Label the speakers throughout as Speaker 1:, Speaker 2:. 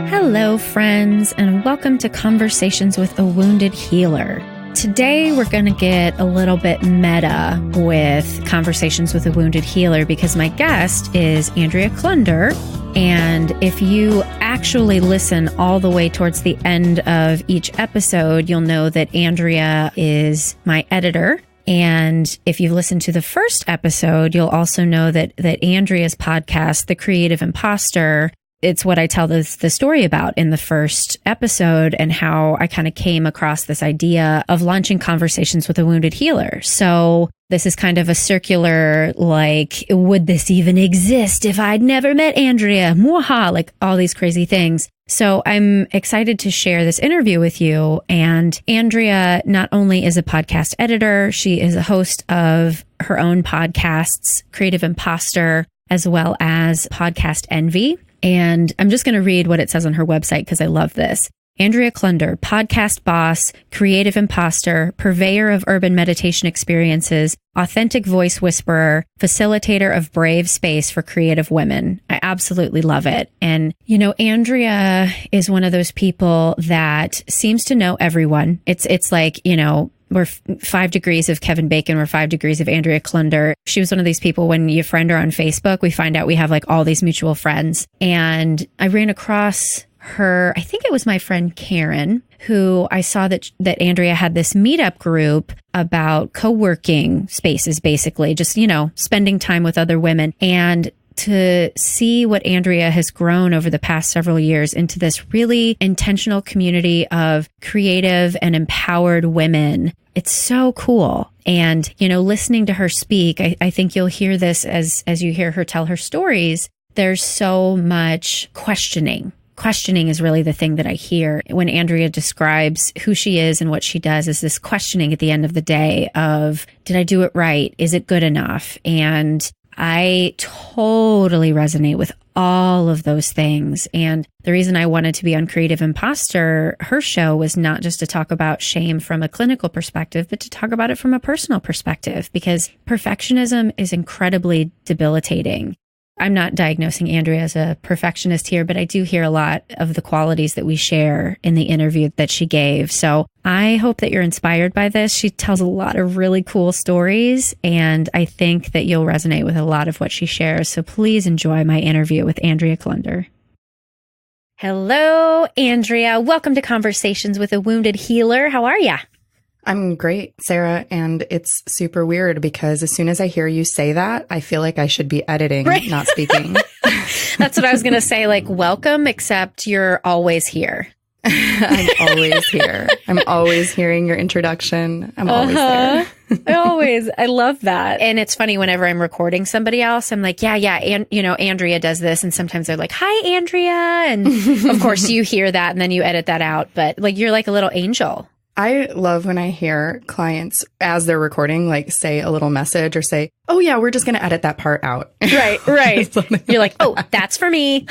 Speaker 1: Hello, friends, and welcome to Conversations with a Wounded Healer. Today, we're going to get a little bit meta with Conversations with a Wounded Healer because my guest is Andrea Klunder. And if you actually listen all the way towards the end of each episode, you'll know that Andrea is my editor. And if you've listened to the first episode, you'll also know that Andrea's podcast, The Creative Imposter, it's what I tell the story about in the first episode and how I kind of came across this idea of launching Conversations with a Wounded Healer. So this is kind of a circular, like, would this even exist if I'd never met Andrea? Mwaha, like all these crazy things. So I'm excited to share this interview with you. And Andrea not only is a podcast editor, she is a host of her own podcasts, Creative Imposter, as well as Podcast Envy. And I'm just going to read what it says on her website because I love this. Andrea Klunder, podcast boss, creative imposter, purveyor of urban meditation experiences, authentic voice whisperer, facilitator of brave space for creative women. I absolutely love it. And, you know, Andrea is one of those people that seems to know everyone. It's like, you know, we're 5 degrees of Kevin Bacon. We're 5 degrees of Andrea Klunder. She was one of these people when you friend her on Facebook, we find out we have like all these mutual friends. And I ran across her, I think it was my friend Karen, who I saw that Andrea had this meetup group about co-working spaces, basically, just, you know, spending time with other women. And to see what Andrea has grown over the past several years into this really intentional community of creative and empowered women. It's so cool. And, you know, listening to her speak, I think you'll hear this as you hear her tell her stories. There's so much questioning. Questioning is really the thing that I hear when Andrea describes who she is and what she does, is this questioning at the end of the day of, did I do it right? Is it good enough? And I totally resonate with all of those things. And the reason I wanted to be on Creative Imposter, her show, was not just to talk about shame from a clinical perspective, but to talk about it from a personal perspective, because perfectionism is incredibly debilitating. I'm not diagnosing Andrea as a perfectionist here, but I do hear a lot of the qualities that we share in the interview that she gave. So I hope that you're inspired by this. She tells a lot of really cool stories, and I think that you'll resonate with a lot of what she shares. So please enjoy my interview with Andrea Klunder. Hello, Andrea. Welcome to Conversations with a Wounded Healer. How are ya?
Speaker 2: I'm great, Sarah, and it's super weird because as soon as I hear you say that, I feel like I should be editing, right? Not speaking.
Speaker 1: That's what I was going to say, like, welcome, except you're always here.
Speaker 2: I'm always here. I'm always hearing your introduction. I'm always there.
Speaker 1: I love that. And it's funny, whenever I'm recording somebody else, I'm like, yeah. And, you know, Andrea does this. And sometimes they're like, hi, Andrea. And of course you hear that and then you edit that out. But like, you're like a little angel.
Speaker 2: I love when I hear clients, as they're recording, like say a little message or say, oh yeah, we're just going to edit that part out.
Speaker 1: Right. You're like, oh, that's for me.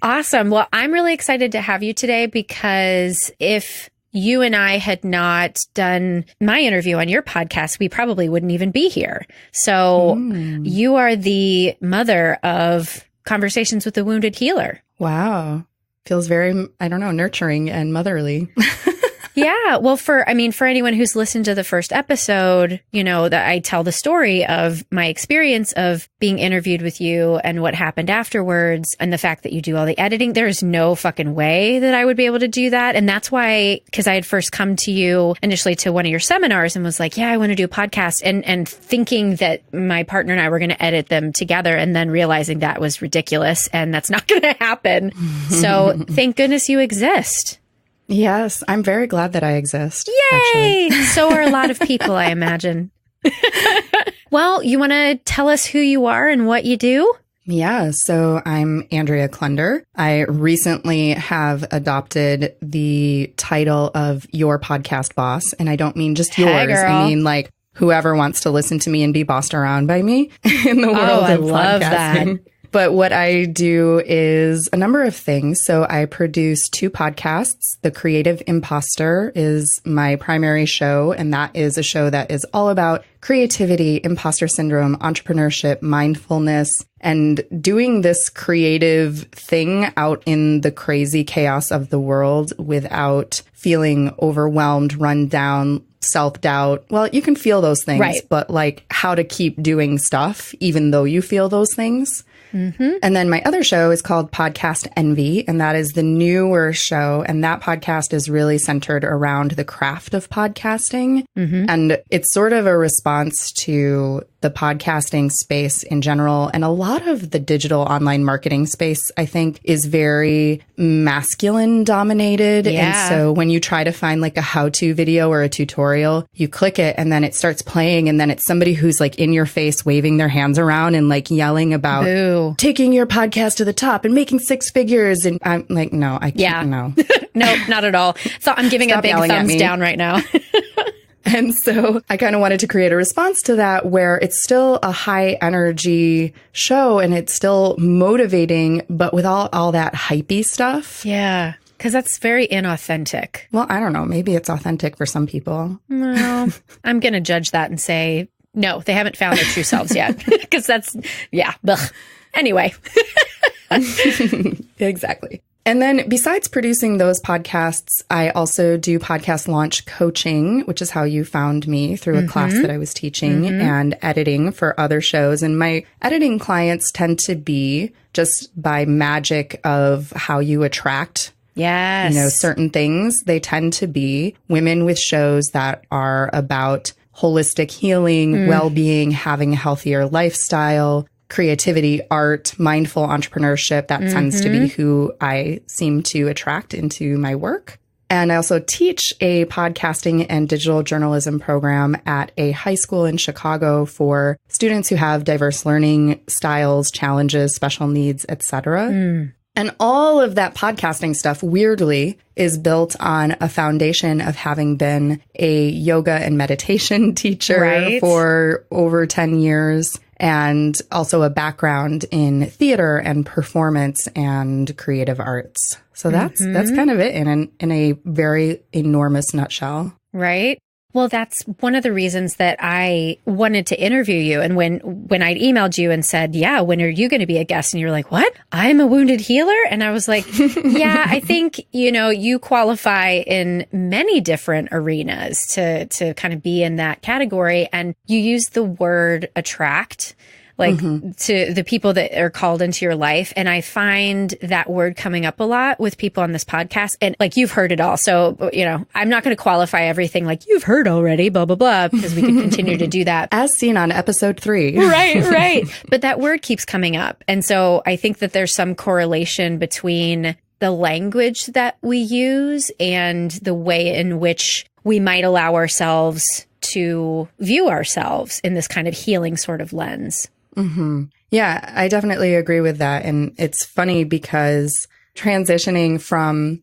Speaker 1: Awesome. Well, I'm really excited to have you today because if you and I had not done my interview on your podcast, we probably wouldn't even be here. So you are the mother of Conversations with a Wounded Healer.
Speaker 2: Wow. Feels very, I don't know, nurturing and motherly.
Speaker 1: Yeah. Well, for anyone who's listened to the first episode, you know, that I tell the story of my experience of being interviewed with you and what happened afterwards and the fact that you do all the editing. There's no fucking way that I would be able to do that. And that's why, because I had first come to you initially to one of your seminars and was like, yeah, I want to do a podcast, and thinking that my partner and I were going to edit them together, and then realizing that was ridiculous and that's not going to happen. So thank goodness you exist.
Speaker 2: Yes, I'm very glad that I exist.
Speaker 1: Yay! So are a lot of people, I imagine. Well, you want to tell us who you are and what you do?
Speaker 2: Yeah, so I'm Andrea Klunder. I recently have adopted the title of your podcast boss, and I don't mean just yours.
Speaker 1: Girl.
Speaker 2: I mean like whoever wants to listen to me and be bossed around by me in the world of
Speaker 1: I love
Speaker 2: podcasting.
Speaker 1: that.
Speaker 2: But what I do is a number of things. So I produce 2 podcasts. The Creative Imposter is my primary show, and that is a show that is all about creativity, imposter syndrome, entrepreneurship, mindfulness, and doing this creative thing out in the crazy chaos of the world without feeling overwhelmed, run down, self-doubt. Well, you can feel those things,
Speaker 1: right,
Speaker 2: but like how to keep doing stuff even though you feel those things. Mm-hmm. And then my other show is called Podcast Envy, and that is the newer show. And that podcast is really centered around the craft of podcasting. Mm-hmm. And it's sort of a response to the podcasting space in general. And a lot of the digital online marketing space, I think, is very masculine dominated.
Speaker 1: Yeah.
Speaker 2: And so when you try to find like a how-to video or a tutorial, you click it and then it starts playing. And then it's somebody who's like in your face, waving their hands around and like yelling about taking your podcast to the top and making 6 figures. And I'm like, no, I can't. No,
Speaker 1: no, not at all. So I'm giving a big thumbs down right now.
Speaker 2: And so I kind of wanted to create a response to that where it's still a high energy show and it's still motivating, but with all that hypey stuff.
Speaker 1: Yeah. Because that's very inauthentic.
Speaker 2: Well, I don't know. Maybe it's authentic for some people.
Speaker 1: No, I'm going to judge that and say, no, they haven't found their true selves yet. Because that's, yeah. Ugh. Anyway.
Speaker 2: Exactly. And then besides producing those podcasts, I also do podcast launch coaching, which is how you found me through a class that I was teaching, and editing for other shows. And my editing clients tend to be just by magic of how you attract certain things. They tend to be women with shows that are about holistic healing, well-being, having a healthier lifestyle, creativity, art, mindful entrepreneurship. That tends to be who I seem to attract into my work. And I also teach a podcasting and digital journalism program at a high school in Chicago for students who have diverse learning styles, challenges, special needs, etc. And all of that podcasting stuff, weirdly, is built on a foundation of having been a yoga and meditation teacher for over 10 years. And also a background in theater and performance and creative arts. So that's kind of it in a very enormous nutshell.
Speaker 1: Right. Well, that's one of the reasons that I wanted to interview you. And when I'd emailed you and said, yeah, when are you going to be a guest? And you're like, what? I'm a wounded healer? And I was like, yeah, I think, you qualify in many different arenas to kind of be in that category. And you use the word attract, to the people that are called into your life. And I find that word coming up a lot with people on this podcast. And like, you've heard it all. So, I'm not going to qualify everything like you've heard already, blah, blah, blah, because we could continue to do that.
Speaker 2: As seen on episode 3.
Speaker 1: Right. But that word keeps coming up. And so I think that there's some correlation between the language that we use and the way in which we might allow ourselves to view ourselves in this kind of healing sort of lens.
Speaker 2: Yeah, I definitely agree with that. And it's funny because transitioning from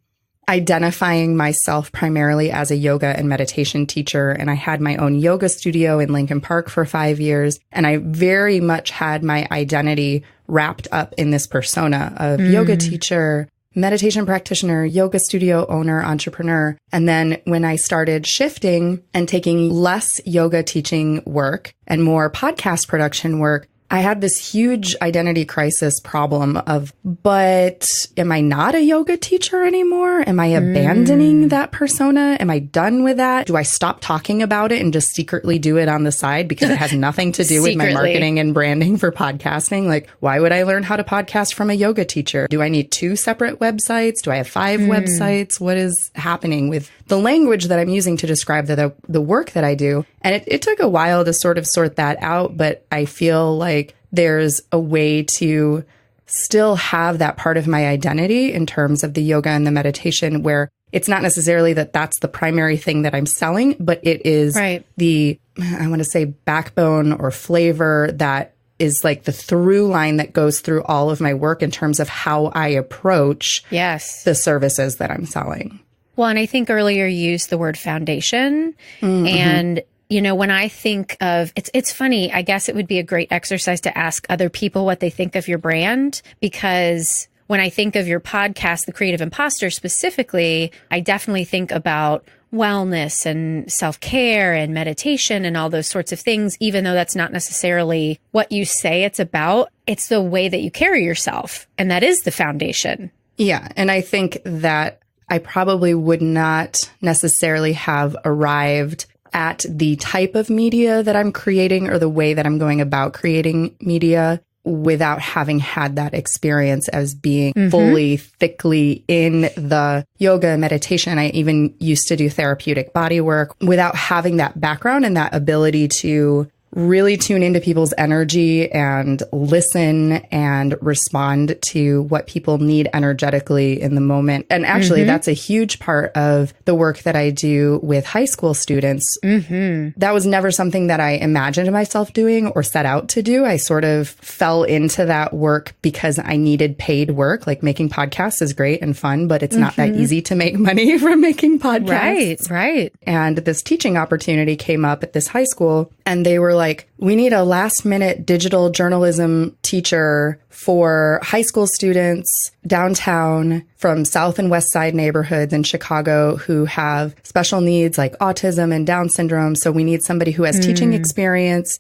Speaker 2: identifying myself primarily as a yoga and meditation teacher, and I had my own yoga studio in Lincoln Park for 5 years, and I very much had my identity wrapped up in this persona of yoga teacher, meditation practitioner, yoga studio owner, entrepreneur. And then when I started shifting and taking less yoga teaching work and more podcast production work, I had this huge identity crisis problem of, but am I not a yoga teacher anymore? Am I abandoning that persona? Am I done with that? Do I stop talking about it and just secretly do it on the side because it has nothing to do with my marketing and branding for podcasting? Like, why would I learn how to podcast from a yoga teacher? Do I need 2 separate websites? Do I have 5 websites? What is happening with the language that I'm using to describe the work that I do? And it took a while to sort of sort that out, but I feel like there's a way to still have that part of my identity in terms of the yoga and the meditation where it's not necessarily that that's the primary thing that I'm selling, but it is the, I want to say, backbone or flavor that is like the through line that goes through all of my work in terms of how I approach the services that I'm selling.
Speaker 1: Well, and I think earlier you used the word foundation, and When I think of, it's funny, I guess it would be a great exercise to ask other people what they think of your brand, because when I think of your podcast, The Creative Imposter specifically, I definitely think about wellness and self-care and meditation and all those sorts of things, even though that's not necessarily what you say it's about. It's the way that you carry yourself. And that is the foundation.
Speaker 2: Yeah. And I think that I probably would not necessarily have arrived at the type of media that I'm creating or the way that I'm going about creating media without having had that experience as being fully, thickly in the yoga and meditation. I even used to do therapeutic body work without having that background and that ability to really tune into people's energy and listen and respond to what people need energetically in the moment. And actually, that's a huge part of the work that I do with high school students. That was never something that I imagined myself doing or set out to do. I sort of fell into that work because I needed paid work. Like making podcasts is great and fun, but it's not that easy to make money from making podcasts.
Speaker 1: Right.
Speaker 2: And this teaching opportunity came up at this high school, and they were like, we need a last minute digital journalism teacher for high school students downtown from South and West Side neighborhoods in Chicago who have special needs like autism and Down syndrome. So we need somebody who has teaching experience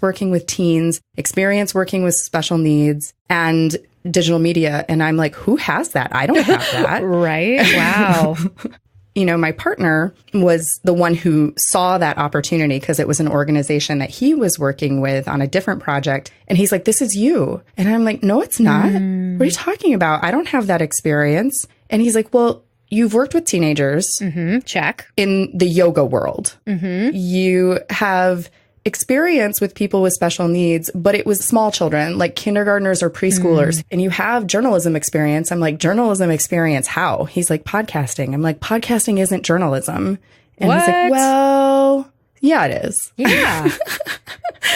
Speaker 2: working with teens, experience working with special needs, and digital media. And I'm like, who has that? I don't have that.
Speaker 1: Right. Wow.
Speaker 2: My partner was the one who saw that opportunity because it was an organization that he was working with on a different project. And he's like, this is you. And I'm like, no, it's not. What are you talking about? I don't have that experience. And he's like, well, you've worked with teenagers.
Speaker 1: Check.
Speaker 2: In the yoga world. You have experience with people with special needs, but it was small children, like kindergartners or preschoolers. And you have journalism experience. I'm like, journalism experience, how? He's like, podcasting. I'm like, podcasting isn't journalism. And he's like, well, yeah, it is.
Speaker 1: Yeah.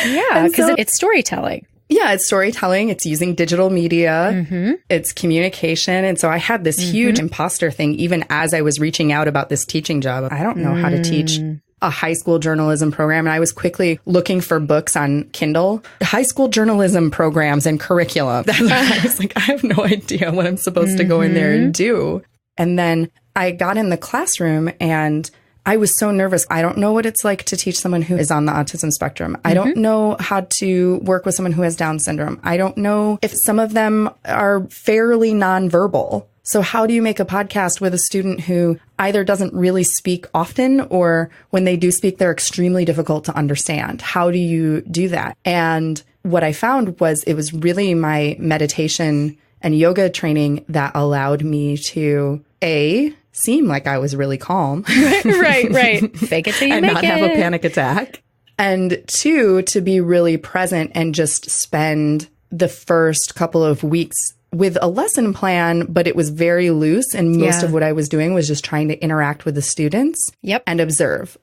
Speaker 1: Yeah, because it's storytelling.
Speaker 2: Yeah, it's storytelling. It's using digital media. It's communication. And so I had this huge imposter thing, even as I was reaching out about this teaching job. I don't know how to teach a high school journalism program. And I was quickly looking for books on Kindle, high school journalism programs and curriculum. I was like, I have no idea what I'm supposed to go in there and do. And then I got in the classroom and I was so nervous. I don't know what it's like to teach someone who is on the autism spectrum. I don't know how to work with someone who has Down syndrome. I don't know if some of them are fairly nonverbal. So how do you make a podcast with a student who either doesn't really speak often, or when they do speak, they're extremely difficult to understand? How do you do that? And what I found was it was really my meditation and yoga training that allowed me to, seem like I was really calm.
Speaker 1: Right. Fake it till you
Speaker 2: and
Speaker 1: make
Speaker 2: not
Speaker 1: it.
Speaker 2: have a panic attack. And 2, to be really present and just spend the first couple of weeks with a lesson plan, but it was very loose. And most of what I was doing was just trying to interact with the students and observe,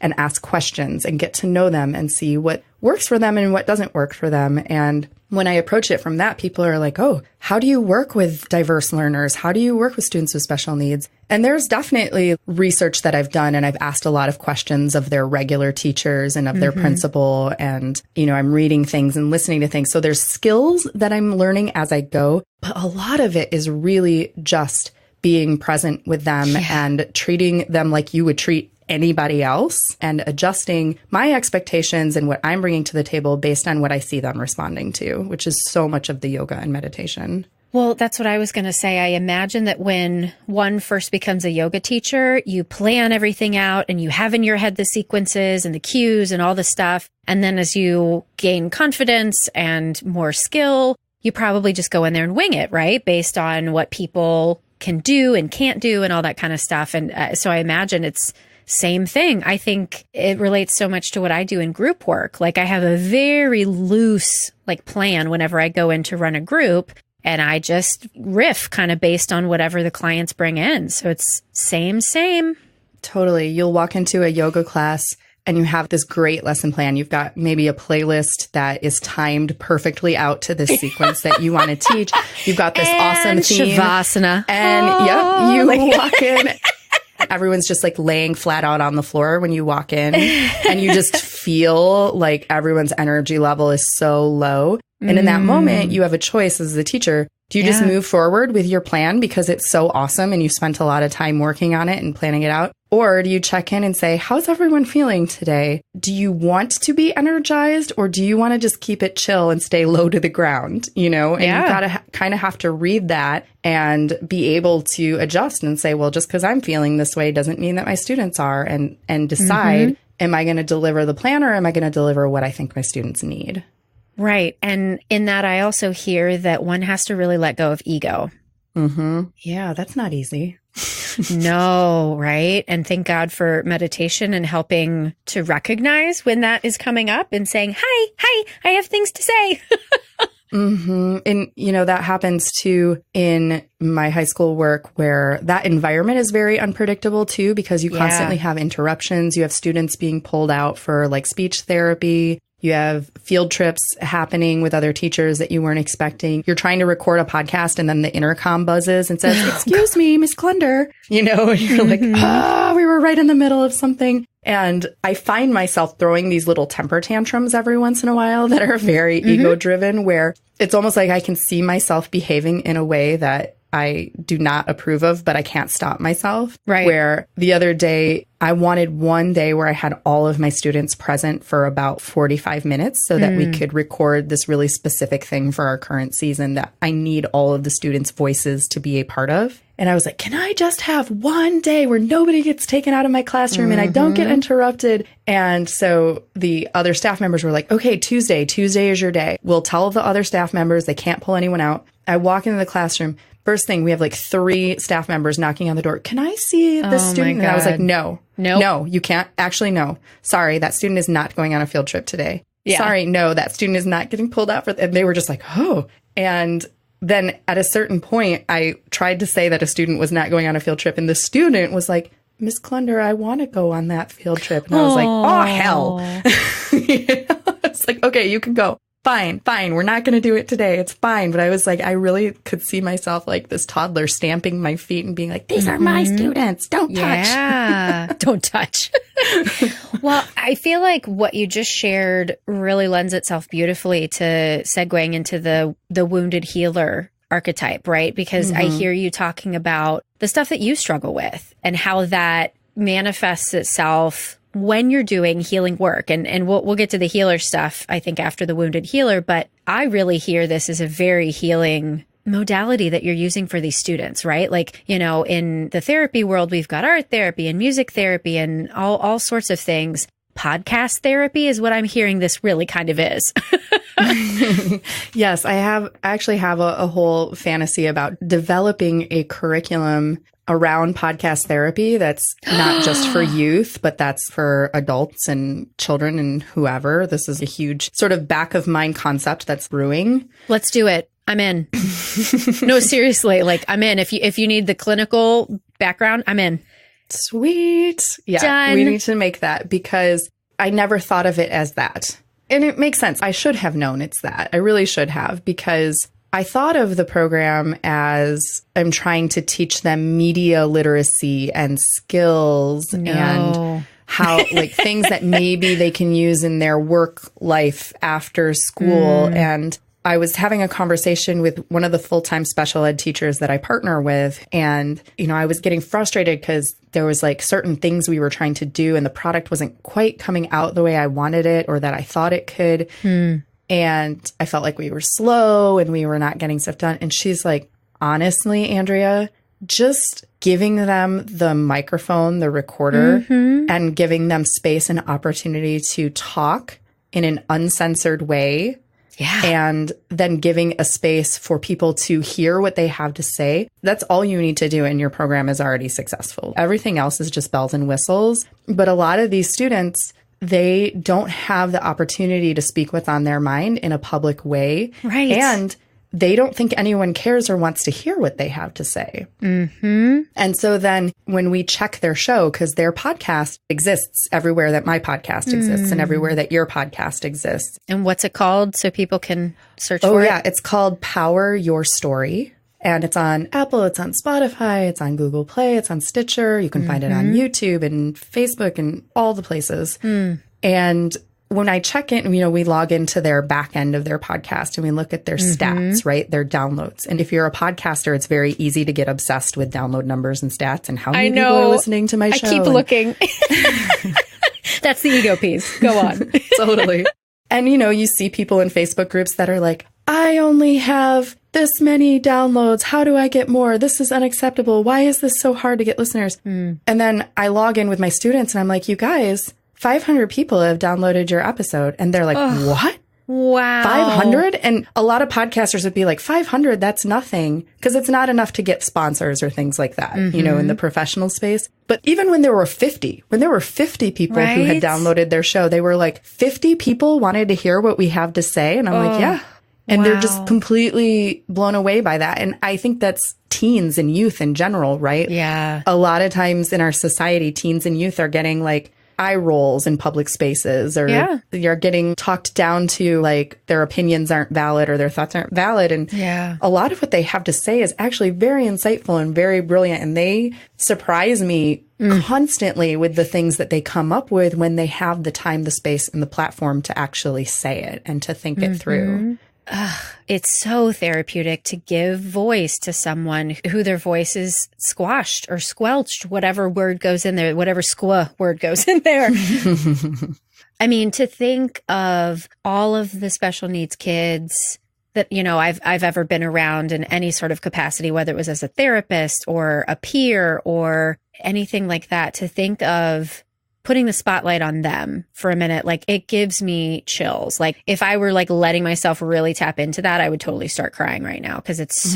Speaker 2: and ask questions and get to know them and see what works for them and what doesn't work for them. And when I approach it from that, people are like, oh, how do you work with diverse learners? How do you work with students with special needs? And there's definitely research that I've done, and I've asked a lot of questions of their regular teachers and of their principal. And, I'm reading things and listening to things. So there's skills that I'm learning as I go. But a lot of it is really just being present with them and treating them like you would treat anybody else, and adjusting my expectations and what I'm bringing to the table based on what I see them responding to, which is so much of the yoga and meditation.
Speaker 1: Well, that's what I was going to say. I imagine that when one first becomes a yoga teacher, you plan everything out and you have in your head the sequences and the cues and all the stuff. And then as you gain confidence and more skill, you probably just go in there and wing it, right? Based on what people can do and can't do and all that kind of stuff. And so I imagine it's same thing. I think it relates so much to what I do in group work. Like I have a very loose plan whenever I go in to run a group, and I just riff kind of based on whatever the clients bring in. So it's same.
Speaker 2: Totally. You'll walk into a yoga class and you have this great lesson plan. You've got maybe a playlist that is timed perfectly out to the sequence that you want to teach. You've got this awesome theme.
Speaker 1: Shavasana.
Speaker 2: And you walk in. everyone's just like laying flat out on the floor when you walk in and you just feel like everyone's energy level is so low. And in that moment, you have a choice as the teacher. Do you just move forward with your plan because it's so awesome and you spent a lot of time working on it and planning it out? Or do you check in and say, how's everyone feeling today? Do you want to be energized or do you want to just keep it chill and stay low to the ground? You know, and you've got to kind of have to read that and be able to adjust and say, well, just because I'm feeling this way doesn't mean that my students are, and decide, am I going to deliver the plan or am I going to deliver what I think my students need?
Speaker 1: Right. And in that, I also hear that one has to really let go of ego.
Speaker 2: Yeah, that's not easy.
Speaker 1: No, right? And thank God for meditation and helping to recognize when that is coming up and saying, hi, I have things to say.
Speaker 2: And, you know, that happens too in my high school work where that environment is very unpredictable too, because you constantly have interruptions. You have students being pulled out for like speech therapy. You have field trips happening with other teachers that you weren't expecting. You're trying to record a podcast and then the intercom buzzes and says, excuse me, Miss Klunder. You know, and you're like, we were right in the middle of something. And I find myself throwing these little temper tantrums every once in a while that are very ego driven, where it's almost like I can see myself behaving in a way that I do not approve of, but I can't stop myself.
Speaker 1: Right.
Speaker 2: Where the other day, I wanted one day where I had all of my students present for about 45 minutes so that we could record this really specific thing for our current season that I need all of the students' voices to be a part of. And I was like, can I just have one day where nobody gets taken out of my classroom and I don't get interrupted? And so the other staff members were like, okay, Tuesday is your day. We'll tell the other staff members they can't pull anyone out. I walk into the classroom. First thing, we have like 3 staff members knocking on the door. Can I see the student? And I was like, no, you can't. Actually, no. Sorry, that student is not going on a field trip today. Yeah. Sorry, no, that student is not getting pulled out for. And they were just like, oh. And then at a certain point, I tried to say that a student was not going on a field trip. And the student was like, Miss Klunder, I want to go on that field trip. And I was like, oh, hell. It's like, okay, you can go. Fine. We're not going to do it today. It's fine. But I was like, I really could see myself like this toddler stamping my feet and being like, these are my students. Don't touch.
Speaker 1: Yeah. Don't touch. Well, I feel like what you just shared really lends itself beautifully to segueing into the wounded healer archetype, right? Because I hear you talking about the stuff that you struggle with and how that manifests itself when you're doing healing work. And we'll get to the healer stuff, I think, after the wounded healer. But I really hear this as a very healing modality that you're using for these students, right? Like, you know, in the therapy world, we've got art therapy and music therapy and all sorts of things. Podcast therapy is what I'm hearing this really kind of is.
Speaker 2: Yes, I actually have a whole fantasy about developing a curriculum around podcast therapy that's not just for youth, but that's for adults and children and whoever. This is a huge sort of back of mind concept that's brewing.
Speaker 1: Let's do it. I'm in. No, seriously, like I'm in. If you need the clinical background, I'm in.
Speaker 2: Sweet. Yeah,
Speaker 1: done.
Speaker 2: We need to make that because I never thought of it as that. And it makes sense. I should have known it's that. I really should have, because I thought of the program as I'm trying to teach them media literacy and skills and how like things that maybe they can use in their work life after school. And I was having a conversation with one of the full-time special ed teachers that I partner with. And, you know, I was getting frustrated because there was like certain things we were trying to do and the product wasn't quite coming out the way I wanted it or that I thought it could. And I felt like we were slow and we were not getting stuff done. And she's like, honestly, Andrea, just giving them the microphone, the recorder, and giving them space and opportunity to talk in an uncensored way. Yeah. And then giving a space for people to hear what they have to say. That's all you need to do, and your program is already successful. Everything else is just bells and whistles. But a lot of these students, they don't have the opportunity to speak what's on their mind in a public way.
Speaker 1: Right.
Speaker 2: And they don't think anyone cares or wants to hear what they have to say. And so then when we check their show, because their podcast exists everywhere that my podcast exists and everywhere that your podcast exists.
Speaker 1: And what's it called so people can search for it?
Speaker 2: Oh, yeah. It's called Power Your Story. And it's on Apple, it's on Spotify, it's on Google Play, it's on Stitcher. You can find it on YouTube and Facebook and all the places. And when I check in, we log into their back end of their podcast and we look at their stats, right? Their downloads. And if you're a podcaster, it's very easy to get obsessed with download numbers and stats and how many people are listening to my show.
Speaker 1: I keep looking. That's the ego piece. Go on.
Speaker 2: Totally. And, you see people in Facebook groups that are like, I only have this many downloads. How do I get more? This is unacceptable. Why is this so hard to get listeners? And then I log in with my students and I'm like, you guys, 500 people have downloaded your episode. And they're like, what?
Speaker 1: Wow.
Speaker 2: 500? And a lot of podcasters would be like, 500, that's nothing. Because it's not enough to get sponsors or things like that, in the professional space. But even when there were 50 people who had downloaded their show, they were like, 50 people wanted to hear what we have to say. And I'm like, yeah. And they're just completely blown away by that. And I think that's teens and youth in general, right?
Speaker 1: Yeah.
Speaker 2: A lot of times in our society, teens and youth are getting like eye rolls in public spaces, or you're getting talked down to like their opinions aren't valid or their thoughts aren't valid. And a lot of what they have to say is actually very insightful and very brilliant. And they surprise me constantly with the things that they come up with when they have the time, the space, and the platform to actually say it and to think it through.
Speaker 1: It's so therapeutic to give voice to someone who their voice is squashed or squelched, whatever word goes in there, whatever squa word goes in there. I mean, to think of all of the special needs kids that, I've ever been around in any sort of capacity, whether it was as a therapist or a peer or anything like that, to think of putting the spotlight on them for a minute, like it gives me chills. Like if I were like letting myself really tap into that, I would totally start crying right now because it's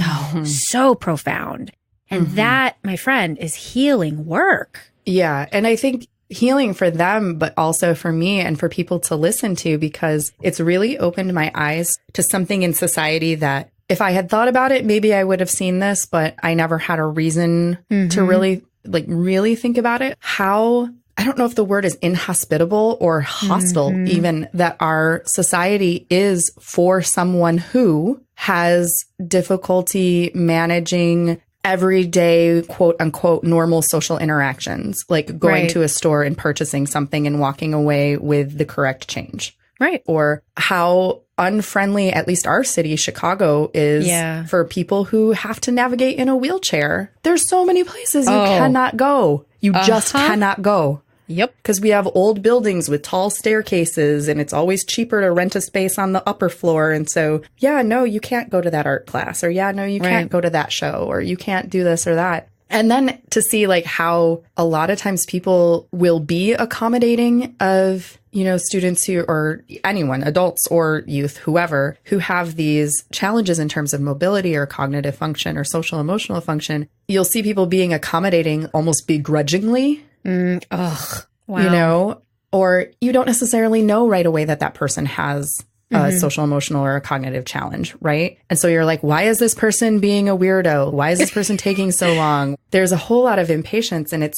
Speaker 1: so profound. And that, my friend, is healing work.
Speaker 2: Yeah. And I think healing for them, but also for me and for people to listen to, because it's really opened my eyes to something in society that if I had thought about it, maybe I would have seen this, but I never had a reason to really think about it. How, I don't know if the word is inhospitable or hostile, even, that our society is for someone who has difficulty managing everyday, quote unquote, normal social interactions, like going to a store and purchasing something and walking away with the correct change.
Speaker 1: Right.
Speaker 2: Or how unfriendly, at least our city, Chicago, is for people who have to navigate in a wheelchair. There's so many places you cannot go. You just cannot go.
Speaker 1: Yep.
Speaker 2: Because we have old buildings with tall staircases and it's always cheaper to rent a space on the upper floor. And so, no, you can't go to that art class, or no, you can't go to that show, or you can't do this or that. And then to see like how a lot of times people will be accommodating of, students who, or anyone, adults or youth, whoever, who have these challenges in terms of mobility or cognitive function or social emotional function. You'll see people being accommodating almost begrudgingly.
Speaker 1: Wow.
Speaker 2: Or you don't necessarily know right away that person has a social, emotional, or a cognitive challenge, right? And so you're like, why is this person being a weirdo? Why is this person taking so long? There's a whole lot of impatience, and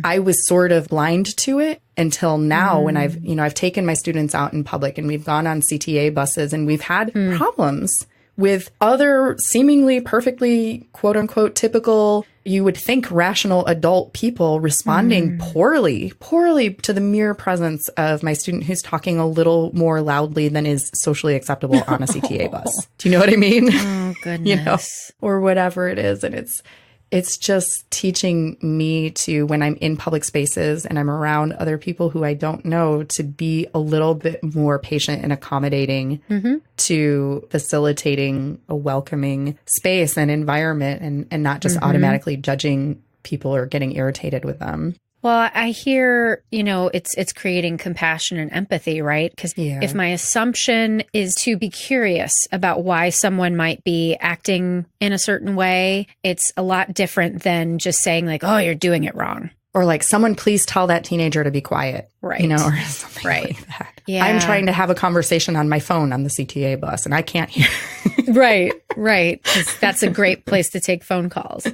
Speaker 2: I was sort of blind to it until now when I've taken my students out in public and we've gone on CTA buses and we've had problems with other seemingly perfectly, quote unquote, typical, you would think rational adult people responding poorly to the mere presence of my student who's talking a little more loudly than is socially acceptable on a CTA bus. Do you know what I mean?
Speaker 1: Oh, goodness.
Speaker 2: Or whatever it is. And it's just teaching me to, when I'm in public spaces and I'm around other people who I don't know, to be a little bit more patient and accommodating to facilitating a welcoming space and environment, and not just automatically judging people or getting irritated with them.
Speaker 1: Well, I hear, it's creating compassion and empathy, right? Because if my assumption is to be curious about why someone might be acting in a certain way, it's a lot different than just saying like, oh, you're doing it wrong.
Speaker 2: Or like, someone please tell that teenager to be quiet.
Speaker 1: Right.
Speaker 2: Or something like that.
Speaker 1: Yeah.
Speaker 2: I'm trying to have a conversation on my phone on the CTA bus and I can't hear.
Speaker 1: Right. 'Cause that's a great place to take phone calls.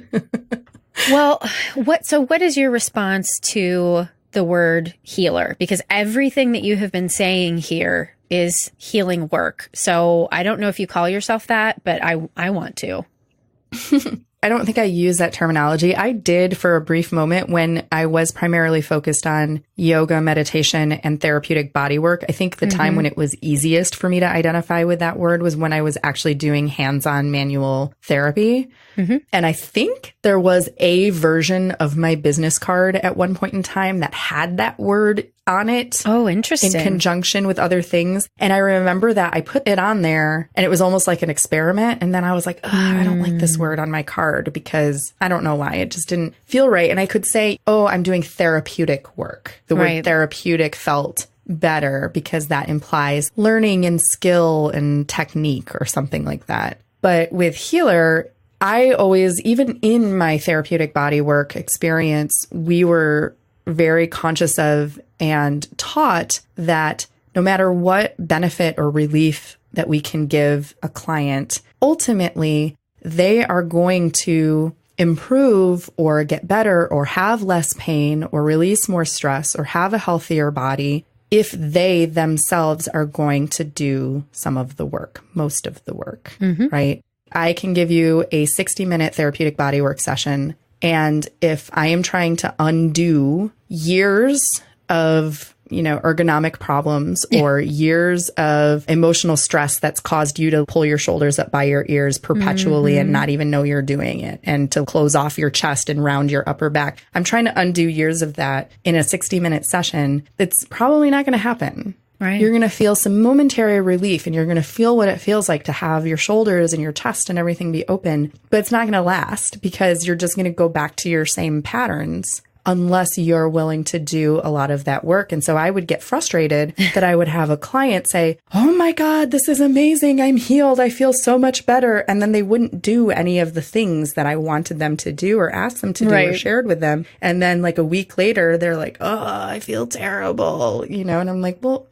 Speaker 1: Well, what is your response to the word healer? Because everything that you have been saying here is healing work. So I don't know if you call yourself that, but I want to.
Speaker 2: I don't think I use that terminology. I did for a brief moment when I was primarily focused on yoga, meditation, and therapeutic body work. I think the time when it was easiest for me to identify with that word was when I was actually doing hands-on manual therapy. And I think there was a version of my business card at one point in time that had that word on it.
Speaker 1: Oh, interesting.
Speaker 2: In conjunction with other things. And I remember that I put it on there and it was almost like an experiment. And then I was like, I don't like this word on my card because I don't know why. It just didn't feel right. And I could say, oh, I'm doing therapeutic work. The word therapeutic felt better because that implies learning and skill and technique or something like that. But with healer, I always, even in my therapeutic body work experience, we were very conscious of and taught that no matter what benefit or relief that we can give a client, ultimately, they are going to improve or get better or have less pain or release more stress or have a healthier body if they themselves are going to do some of the work, most of the work, right? I can give you a 60-minute therapeutic bodywork session. And if I am trying to undo years of, ergonomic problems or years of emotional stress that's caused you to pull your shoulders up by your ears perpetually and not even know you're doing it, and to close off your chest and round your upper back, I'm trying to undo years of that in a 60-minute session. It's probably not going to happen. Right. You're going to feel some momentary relief and you're going to feel what it feels like to have your shoulders and your chest and everything be open. But it's not going to last because you're just going to go back to your same patterns unless you're willing to do a lot of that work. And so I would get frustrated that I would have a client say, oh my God, this is amazing. I'm healed. I feel so much better. And then they wouldn't do any of the things that I wanted them to do or asked them to do or shared with them. And then like a week later, they're like, oh, I feel terrible, and I'm like, well,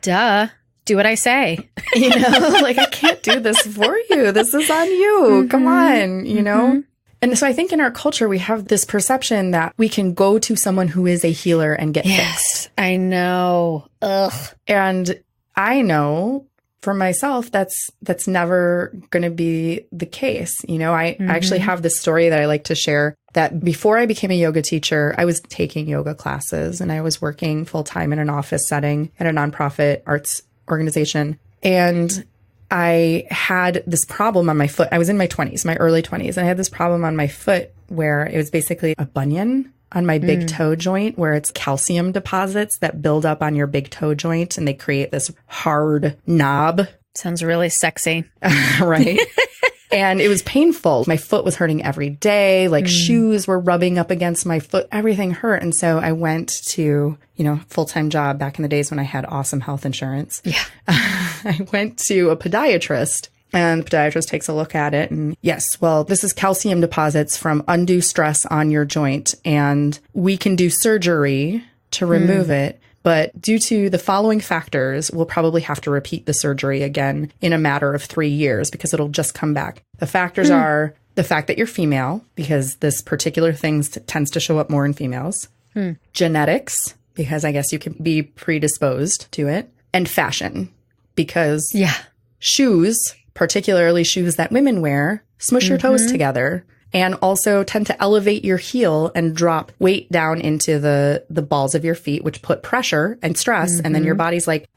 Speaker 2: duh. Do what I say. Like I can't do this for you. This is on you. Come on, And so I think in our culture, we have this perception that we can go to someone who is a healer and get fixed.
Speaker 1: I know. Ugh.
Speaker 2: And I know for myself, that's never going to be the case. I actually have this story that I like to share that before I became a yoga teacher, I was taking yoga classes and I was working full time in an office setting at a nonprofit arts organization. And I had this problem on my foot. I was in my 20s, my early 20s, and I had this problem on my foot where it was basically a bunion on my big toe joint, where it's calcium deposits that build up on your big toe joint and they create this hard knob.
Speaker 1: Sounds really sexy.
Speaker 2: Right? And it was painful. My foot was hurting every day. Like shoes were rubbing up against my foot. Everything hurt. And so I went to, full-time job back in the days when I had awesome health insurance. Yeah. I went to a podiatrist. And the podiatrist takes a look at it and yes, well, this is calcium deposits from undue stress on your joint. And we can do surgery to remove it. But due to the following factors, we'll probably have to repeat the surgery again in a matter of 3 years because it'll just come back. The factors are the fact that you're female, because this particular thing tends to show up more in females. Genetics, because I guess you can be predisposed to it. And fashion, because shoes, particularly shoes that women wear, smush your toes together. And also tend to elevate your heel and drop weight down into the balls of your feet, which put pressure and stress. And then your body's like,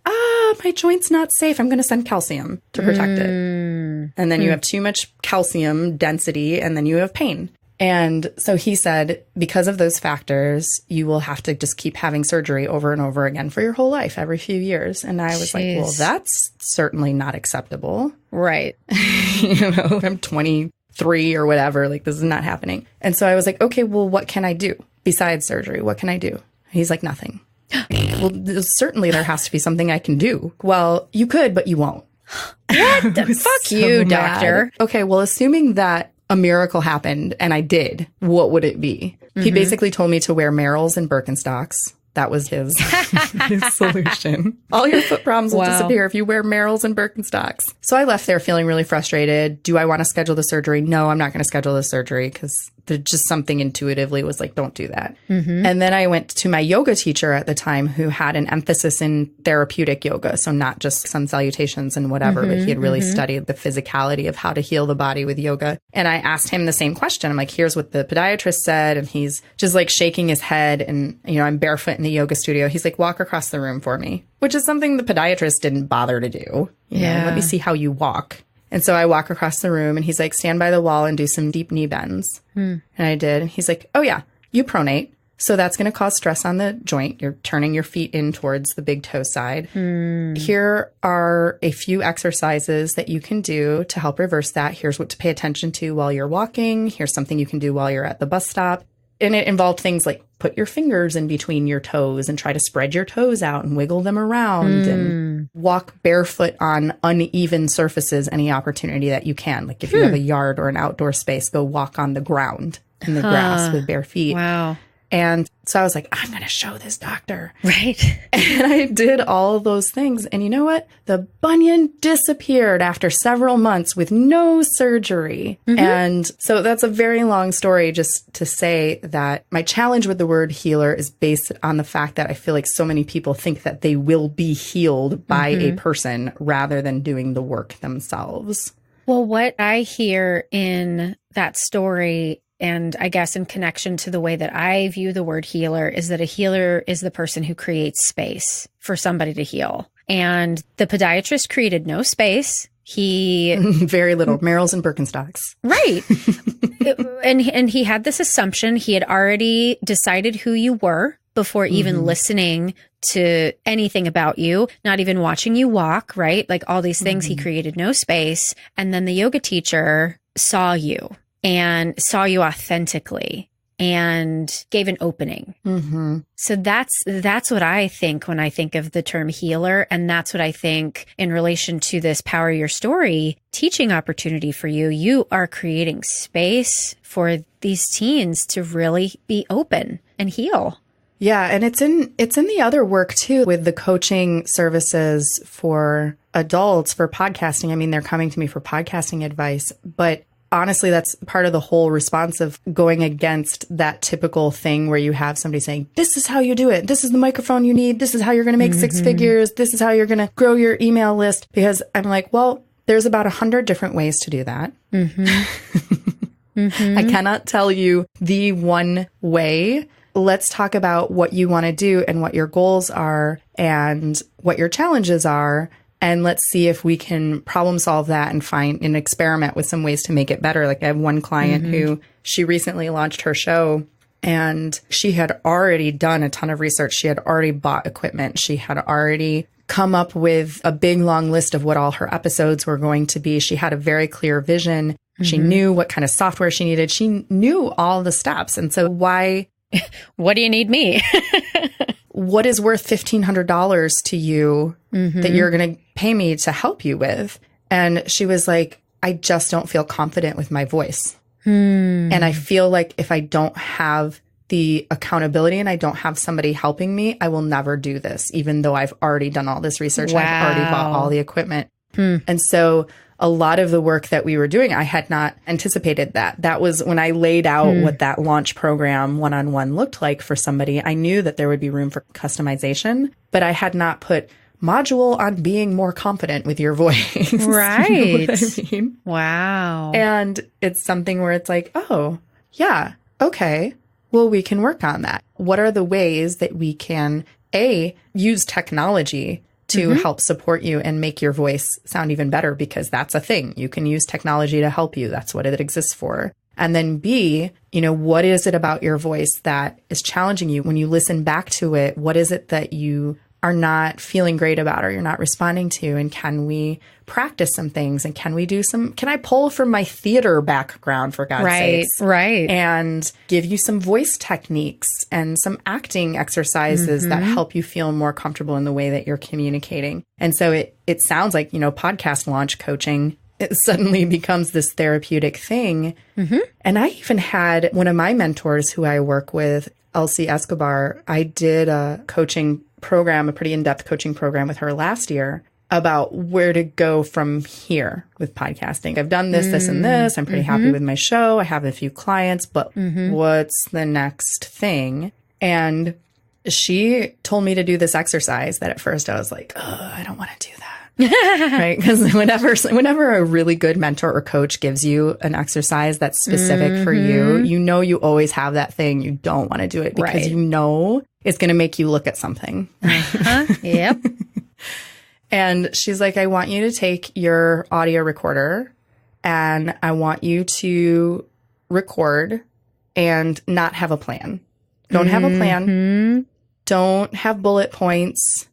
Speaker 2: my joint's not safe. I'm going to send calcium to protect it. And then you have too much calcium density and then you have pain. And so he said, because of those factors, you will have to just keep having surgery over and over again for your whole life, every few years. And I was like, well, that's certainly not acceptable.
Speaker 1: Right.
Speaker 2: I'm 23 or whatever, like this is not happening. And so I was like, okay, well, what can I do besides surgery? What can I do? He's like, nothing. Well, certainly there has to be something I can do. Well, you could, but you won't.
Speaker 1: What the fuck you, doctor?
Speaker 2: Okay, well, assuming that a miracle happened and I did, what would it be? He basically told me to wear Merrells and Birkenstocks. That was his solution. All your foot problems will disappear if you wear Merrells and Birkenstocks. So I left there feeling really frustrated. Do I want to schedule the surgery? No, I'm not going to schedule the surgery because there's just something intuitively was like, don't do that. And then I went to my yoga teacher at the time who had an emphasis in therapeutic yoga. So not just sun salutations and whatever, but he had really studied the physicality of how to heal the body with yoga. And I asked him the same question. I'm like, here's what the podiatrist said. And he's just like shaking his head. And, you know, I'm barefoot in the yoga studio. He's like, walk across the room for me, which is something the podiatrist didn't bother to do. You know, let me see how you walk. And so I walk across the room and he's like, stand by the wall and do some deep knee bends. And I did. And he's like, oh yeah, you pronate. So that's going to cause stress on the joint. You're turning your feet in towards the big toe side. Here are a few exercises that you can do to help reverse that. Here's what to pay attention to while you're walking. Here's something you can do while you're at the bus stop. And it involved things like put your fingers in between your toes and try to spread your toes out and wiggle them around and walk barefoot on uneven surfaces any opportunity that you can. Like if you have a yard or an outdoor space, go walk on the ground in the grass with bare feet.
Speaker 1: Wow.
Speaker 2: And so I was like, I'm going to show this doctor.
Speaker 1: Right.
Speaker 2: And I did all those things. And you know what? The bunion disappeared after several months with no surgery. And so that's a very long story just to say that my challenge with the word healer is based on the fact that I feel like so many people think that they will be healed by a person rather than doing the work themselves.
Speaker 1: Well, what I hear in that story, and I guess in connection to the way that I view the word healer, is that a healer is the person who creates space for somebody to heal. And the podiatrist created no space. He
Speaker 2: very little Merrills and Birkenstocks.
Speaker 1: Right. and he had this assumption. He had already decided who you were before even listening to anything about you, not even watching you walk, right? Like all these things, he created no space. And then the yoga teacher saw you authentically and gave an opening. So that's what I think when I think of the term healer. And that's what I think in relation to this Power Your Story teaching opportunity for you. You are creating space for these teens to really be open and heal.
Speaker 2: Yeah. And it's in the other work too, with the coaching services for adults for podcasting. I mean, they're coming to me for podcasting advice, but honestly, that's part of the whole response of going against that typical thing where you have somebody saying, this is how you do it. This is the microphone you need. This is how you're going to make 6 figures. This is how you're going to grow your email list. Because I'm like, well, there's about 100 different ways to do that. I cannot tell you the one way. Let's talk about what you want to do and what your goals are and what your challenges are. And let's see if we can problem solve that and find an experiment with some ways to make it better. Like I have one client who she recently launched her show and she had already done a ton of research. She had already bought equipment. She had already come up with a big long list of what all her episodes were going to be. She had a very clear vision. She knew what kind of software she needed. She knew all the steps. And so why...
Speaker 1: What do you need me?
Speaker 2: What is worth $1,500 to you that you're going to pay me to help you with? And she was like, I just don't feel confident with my voice. And I feel like if I don't have the accountability and I don't have somebody helping me, I will never do this, even though I've already done all this research.
Speaker 1: Wow.
Speaker 2: I've already bought all the equipment. And so a lot of the work that we were doing, I had not anticipated that. That was when I laid out what that launch program one-on-one looked like for somebody. I knew that there would be room for customization, but I had not put module on being more confident with your voice.
Speaker 1: Right.
Speaker 2: You know what I mean?
Speaker 1: Wow.
Speaker 2: And it's something where it's like, oh, yeah, okay, well, we can work on that. What are the ways that we can, use technology to help support you and make your voice sound even better, because that's a thing. You can use technology to help you. That's what it exists for. And then B, what is it about your voice that is challenging you? When you listen back to it, what is it that you are not feeling great about or you're not responding to? And can we practice some things? And can I pull from my theater background, for God's sakes?
Speaker 1: Right.
Speaker 2: And give you some voice techniques and some acting exercises that help you feel more comfortable in the way that you're communicating. And so it sounds like, podcast launch coaching, it suddenly becomes this therapeutic thing. And I even had one of my mentors who I work with, Elsie Escobar, I did a coaching program, a pretty in-depth coaching program with her last year. about where to go from here with podcasting. I've done this, this, and this. I'm pretty happy with my show. I have a few clients, but what's the next thing? And she told me to do this exercise that at first I was like, oh, I don't want to do that. Right? Because whenever a really good mentor or coach gives you an exercise that's specific for you, you always have that thing. You don't want to do it because you know it's going to make you look at something.
Speaker 1: Yep.
Speaker 2: And she's like, I want you to take your audio recorder and I want you to record and not have a plan. Don't have a plan. Don't have bullet points.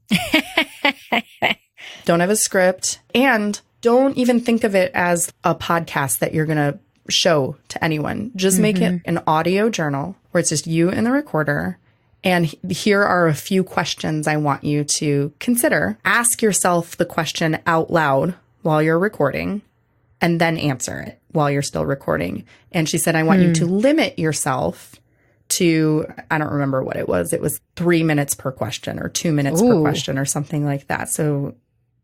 Speaker 2: Don't have a script. And don't even think of it as a podcast that you're going to show to anyone. Just make it an audio journal where it's just you and the recorder. And here are a few questions I want you to consider. Ask yourself the question out loud while you're recording and then answer it while you're still recording. And she said, I want you to limit yourself to, I don't remember what it was. It was 3 minutes per question or 2 minutes per question or something like that. So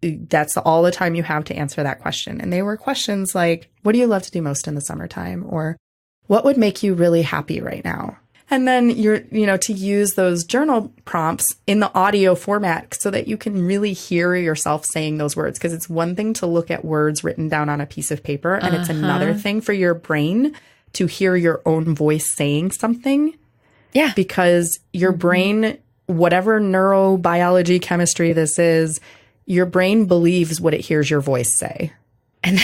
Speaker 2: that's all the time you have to answer that question. And they were questions like, what do you love to do most in the summertime? Or what would make you really happy right now? And then to use those journal prompts in the audio format so that you can really hear yourself saying those words. Because it's one thing to look at words written down on a piece of paper, and it's another thing for your brain to hear your own voice saying something.
Speaker 1: Yeah.
Speaker 2: Because your brain, whatever neurobiology, chemistry this is, your brain believes what it hears your voice say.
Speaker 1: And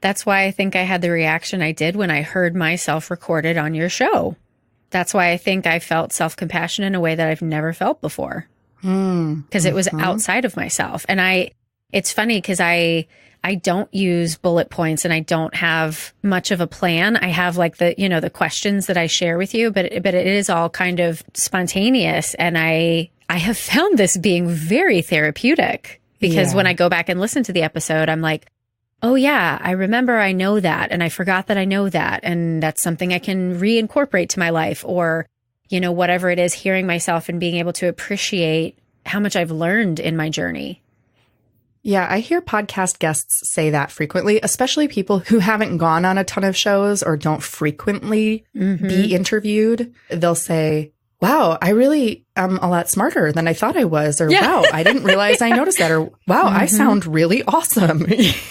Speaker 1: that's why I think I had the reaction I did when I heard myself recorded on your show. That's why I think I felt self-compassion in a way that I've never felt before. Because it was outside of myself. And it's funny because I don't use bullet points and I don't have much of a plan. I have like the questions that I share with you, but it is all kind of spontaneous. And I have found this being very therapeutic because when I go back and listen to the episode, I'm like, oh yeah, I remember I know that. And I forgot that I know that. And that's something I can reincorporate to my life, or, whatever it is, hearing myself and being able to appreciate how much I've learned in my journey.
Speaker 2: Yeah, I hear podcast guests say that frequently, especially people who haven't gone on a ton of shows or don't frequently be interviewed. They'll say, wow, I really am a lot smarter than I thought I was. Or, wow, I didn't realize I noticed that. Or, wow, I sound really awesome.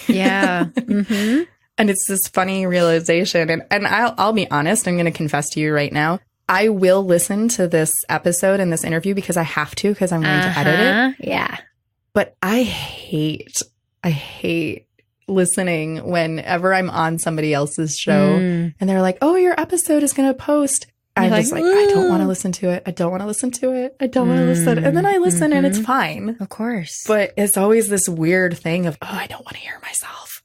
Speaker 1: Yeah.
Speaker 2: And it's this funny realization. And I'll be honest, I'm going to confess to you right now. I will listen to this episode and this interview because I have to, because I'm going to edit it.
Speaker 1: Yeah.
Speaker 2: But I hate listening whenever I'm on somebody else's show and they're like, oh, your episode is going to post. I'm just like, I don't want to listen to it. I don't want to listen to it. I don't want to listen. And then I listen and it's fine.
Speaker 1: Of course.
Speaker 2: But it's always this weird thing of, oh, I don't want to hear myself.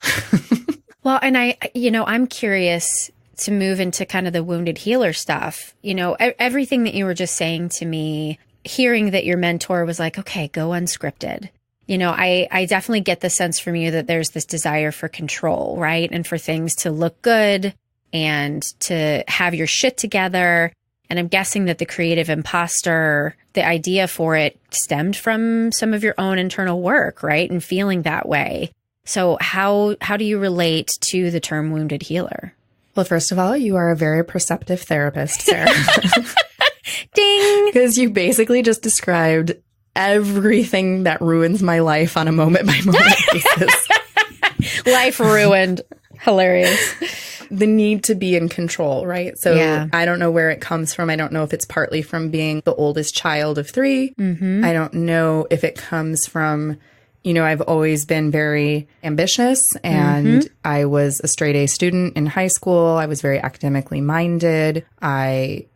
Speaker 1: Well, and I'm curious to move into kind of the wounded healer stuff. Everything that you were just saying to me, hearing that your mentor was like, okay, go unscripted. I definitely get the sense from you that there's this desire for control, right? And for things to look good and to have your shit together. And I'm guessing that the creative imposter, the idea for it stemmed from some of your own internal work, right? And feeling that way. So how do you relate to the term wounded healer?
Speaker 2: Well, first of all, you are a very perceptive therapist, Sarah.
Speaker 1: Ding!
Speaker 2: Because you basically just described everything that ruins my life on a moment-by-moment basis.
Speaker 1: Life ruined. Hilarious.
Speaker 2: The need to be in control, right? So
Speaker 1: yeah.
Speaker 2: I don't know where it comes from. I don't know if it's partly from being the oldest child of 3. I don't know if it comes from, I've always been very ambitious and I was a straight A student in high school. I was very academically minded. I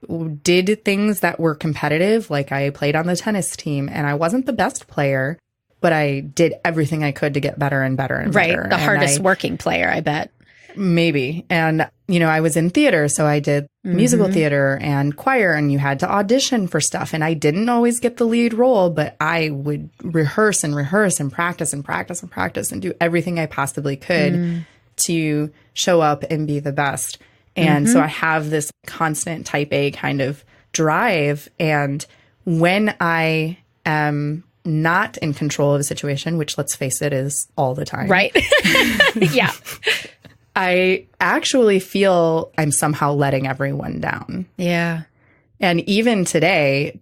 Speaker 2: did things that were competitive, like I played on the tennis team and I wasn't the best player, but I did everything I could to get better and better and better.
Speaker 1: Right. The hardest working player, I bet.
Speaker 2: Maybe. And, I was in theater, so I did musical theater and choir, and you had to audition for stuff. And I didn't always get the lead role, but I would rehearse and practice and do everything I possibly could to show up and be the best. And so I have this constant type A kind of drive. And when I am not in control of a situation, which let's face it is all the time.
Speaker 1: Right. Yeah.
Speaker 2: I actually feel I'm somehow letting everyone down.
Speaker 1: Yeah.
Speaker 2: And even today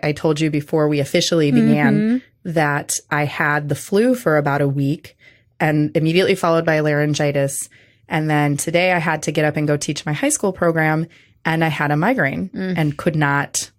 Speaker 2: I told you before we officially began that I had the flu for about a week and immediately followed by laryngitis. And then today I had to get up and go teach my high school program and I had a migraine and could not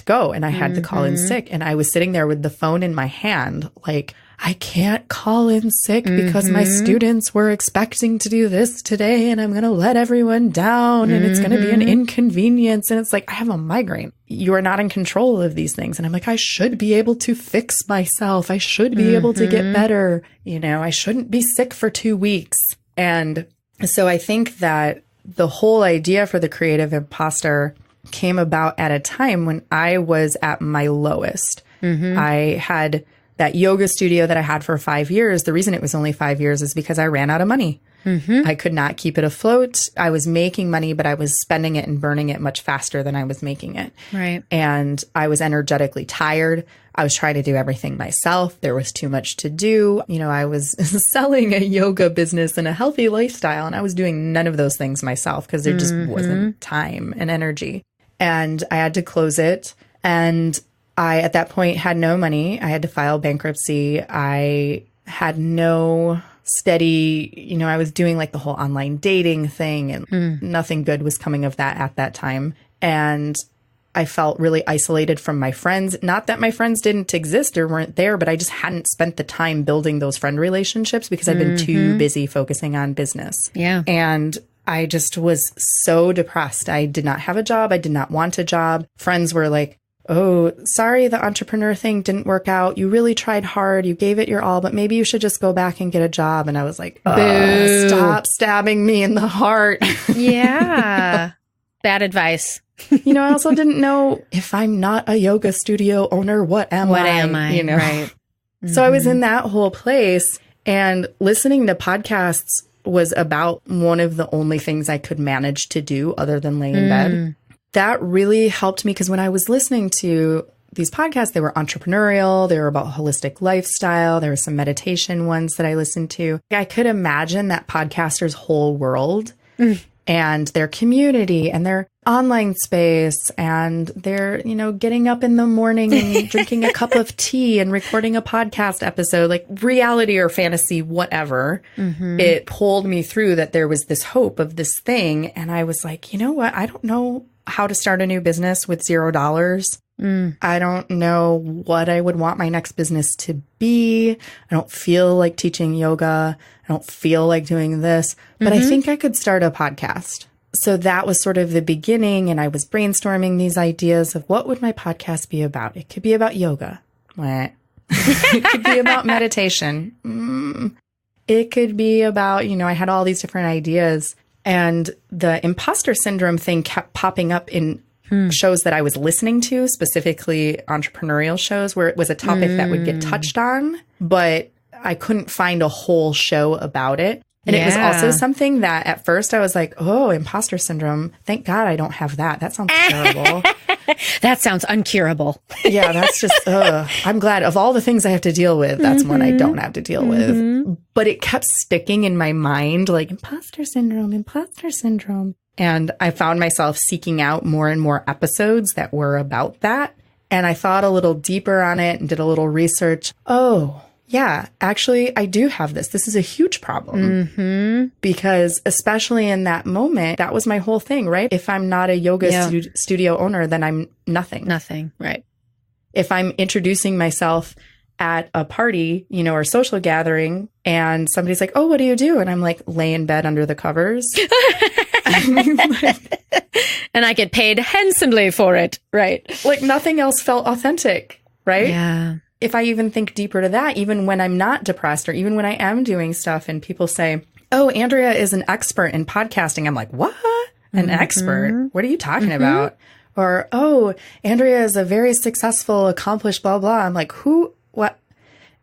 Speaker 2: go. And I had to call in sick. And I was sitting there with the phone in my hand, like, I can't call in sick because my students were expecting to do this today and I'm going to let everyone down and it's going to be an inconvenience. And it's like, I have a migraine. You are not in control of these things. And I'm like, I should be able to fix myself. I should be able to get better. You know, I shouldn't be sick for 2 weeks. And so I think that the whole idea for the creative imposter came about at a time when I was at my lowest. I had that yoga studio that I had for 5 years. The reason it was only 5 years is because I ran out of money. I could not keep it afloat. I was making money, but I was spending it and burning it much faster than I was making it.
Speaker 1: Right.
Speaker 2: And I was energetically tired. I was trying to do everything myself. There was too much to do. You know, I was selling a yoga business and a healthy lifestyle, and I was doing none of those things myself because there just wasn't time and energy. And I had to close it. And I, at that point, had no money. I had to file bankruptcy. I had no steady, you know, I was doing like the whole online dating thing and nothing good was coming of that at that time. And I felt really isolated from my friends. Not that my friends didn't exist or weren't there, but I just hadn't spent the time building those friend relationships because I'd been too busy focusing on business.
Speaker 1: Yeah.
Speaker 2: And I just was so depressed. I did not have a job. I did not want a job. Friends were like, oh, sorry, the entrepreneur thing didn't work out. You really tried hard. You gave it your all, but maybe you should just go back and get a job. And I was like, stop stabbing me in the heart.
Speaker 1: Yeah. Bad advice.
Speaker 2: You know, I also didn't know if I'm not a yoga studio owner, what am I? You know?
Speaker 1: Right.
Speaker 2: So I was in that whole place, and listening to podcasts was about one of the only things I could manage to do other than lay in bed. That really helped me because when I was listening to these podcasts, they were entrepreneurial. They were about holistic lifestyle. There were some meditation ones that I listened to. I could imagine that podcasters' whole world and their community and their online space and their, you know, getting up in the morning and drinking a cup of tea and recording a podcast episode, like reality or fantasy, whatever. It pulled me through that there was this hope of this thing. And I was like, you know what? I don't know how to start a new business with $0. I don't know what I would want my next business to be. I don't feel like teaching yoga. I don't feel like doing this, but I think I could start a podcast. So that was sort of the beginning. And I was brainstorming these ideas of what would my podcast be about? It could be about yoga. It could be about meditation. It could be about, you know, I had all these different ideas. And the imposter syndrome thing kept popping up in shows that I was listening to, specifically entrepreneurial shows where it was a topic that would get touched on, but I couldn't find a whole show about it. And it was also something that at first I was like, oh, imposter syndrome. Thank God I don't have that. That sounds terrible.
Speaker 1: That sounds uncurable.
Speaker 2: Yeah, that's just, I'm glad of all the things I have to deal with, that's one I don't have to deal with. But it kept sticking in my mind, like imposter syndrome, imposter syndrome. And I found myself seeking out more and more episodes that were about that. And I thought a little deeper on it and did a little research. Oh, yeah, actually, I do have this. This is a huge problem because especially in that moment, that was my whole thing, right? If I'm not a yoga studio owner, then I'm nothing.
Speaker 1: Nothing, right.
Speaker 2: If I'm introducing myself at a party, you know, or social gathering and somebody's like, oh, what do you do? And I'm like, lay in bed under the covers.
Speaker 1: And I get paid handsomely for it, right?
Speaker 2: Like nothing else felt authentic, right?
Speaker 1: Yeah.
Speaker 2: If I even think deeper to that, even when I'm not depressed or even when I am doing stuff and people say, oh, Andrea is an expert in podcasting. I'm like, what? An expert? What are you talking about? Or, oh, Andrea is a very successful, accomplished, blah, blah. I'm like, who, what?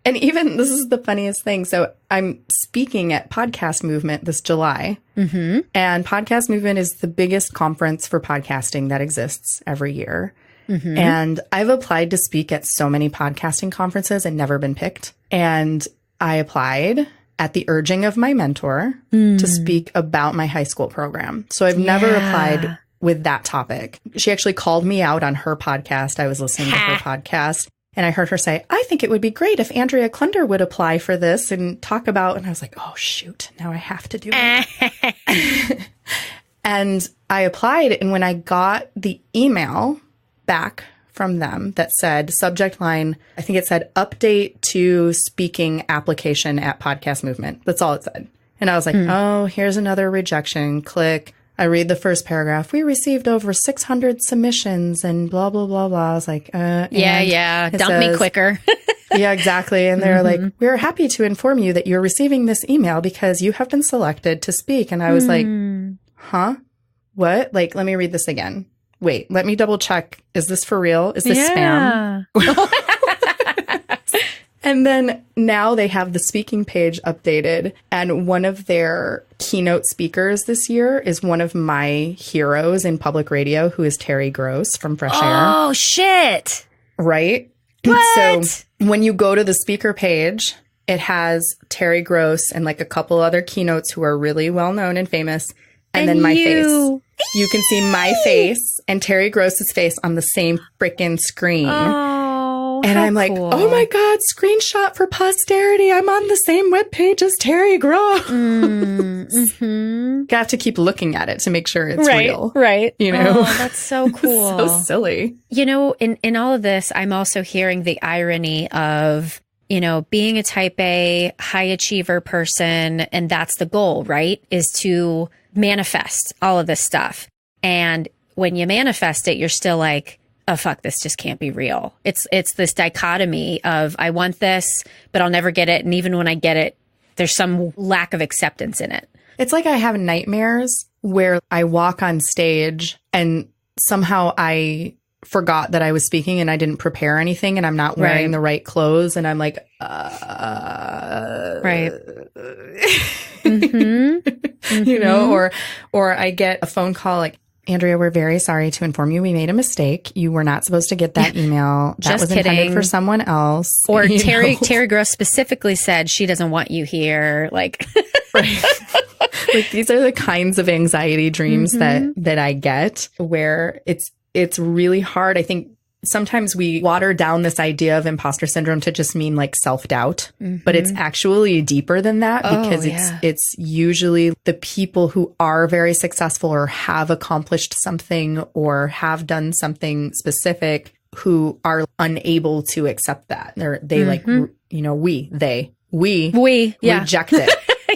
Speaker 2: And even this is the funniest thing. So I'm speaking at Podcast Movement this July. And Podcast Movement is the biggest conference for podcasting that exists every year. And I've applied to speak at so many podcasting conferences and never been picked. And I applied at the urging of my mentor to speak about my high school program. So I've never applied with that topic. She actually called me out on her podcast. I was listening to her podcast and I heard her say, I think it would be great if Andrea Klunder would apply for this and talk about, and I was like, oh shoot, now I have to do it. And I applied. And when I got the email back from them that said subject line, I think it said update to speaking application at Podcast Movement. That's all it said. And I was like, oh, here's another rejection. Click. I read the first paragraph. We received over 600 submissions and blah, blah, blah, blah. I was like,
Speaker 1: yeah. Dump me quicker.
Speaker 2: Yeah, exactly. And they're like, we're happy to inform you that you're receiving this email because you have been selected to speak. And I was like, huh? What? Like, let me read this again. Wait, let me double check. Is this for real? Is this spam? And then now they have the speaking page updated. And one of their keynote speakers this year is one of my heroes in public radio, who is Terry Gross from Fresh Air.
Speaker 1: Oh, shit.
Speaker 2: Right?
Speaker 1: What?
Speaker 2: So when you go to the speaker page, it has Terry Gross and like a couple other keynotes who are really well known and famous. And then my face. You can see my face and Terry Gross's face on the same freaking screen.
Speaker 1: Oh,
Speaker 2: and I'm like,
Speaker 1: cool.
Speaker 2: oh my God, screenshot for posterity. I'm on the same webpage as Terry Gross. You have to keep looking at it to make sure it's real.
Speaker 1: Right.
Speaker 2: You know?
Speaker 1: Oh, that's so cool.
Speaker 2: So silly.
Speaker 1: You know, in all of this, I'm also hearing the irony of, you know, being a type A high achiever person. And that's the goal, right? Is to manifest all of this stuff. And when you manifest it, you're still like, oh, fuck, this just can't be real. It's this dichotomy of I want this, but I'll never get it. And even when I get it, there's some lack of acceptance in it.
Speaker 2: It's like I have nightmares where I walk on stage and somehow I forgot that I was speaking and I didn't prepare anything and I'm not wearing the right clothes. And I'm like,
Speaker 1: right.
Speaker 2: You know, or I get a phone call like, Andrea, we're very sorry to inform you we made a mistake. You were not supposed to get that email. That
Speaker 1: Just
Speaker 2: was
Speaker 1: kidding.
Speaker 2: intended for someone else.
Speaker 1: Or Terry Gross specifically said she doesn't want you here. Like,
Speaker 2: like these are the kinds of anxiety dreams that I get where it's really hard. I think sometimes we water down this idea of imposter syndrome to just mean like self-doubt, but it's actually deeper than that because it's usually the people who are very successful or have accomplished something or have done something specific who are unable to accept that. They like, you know, we reject it.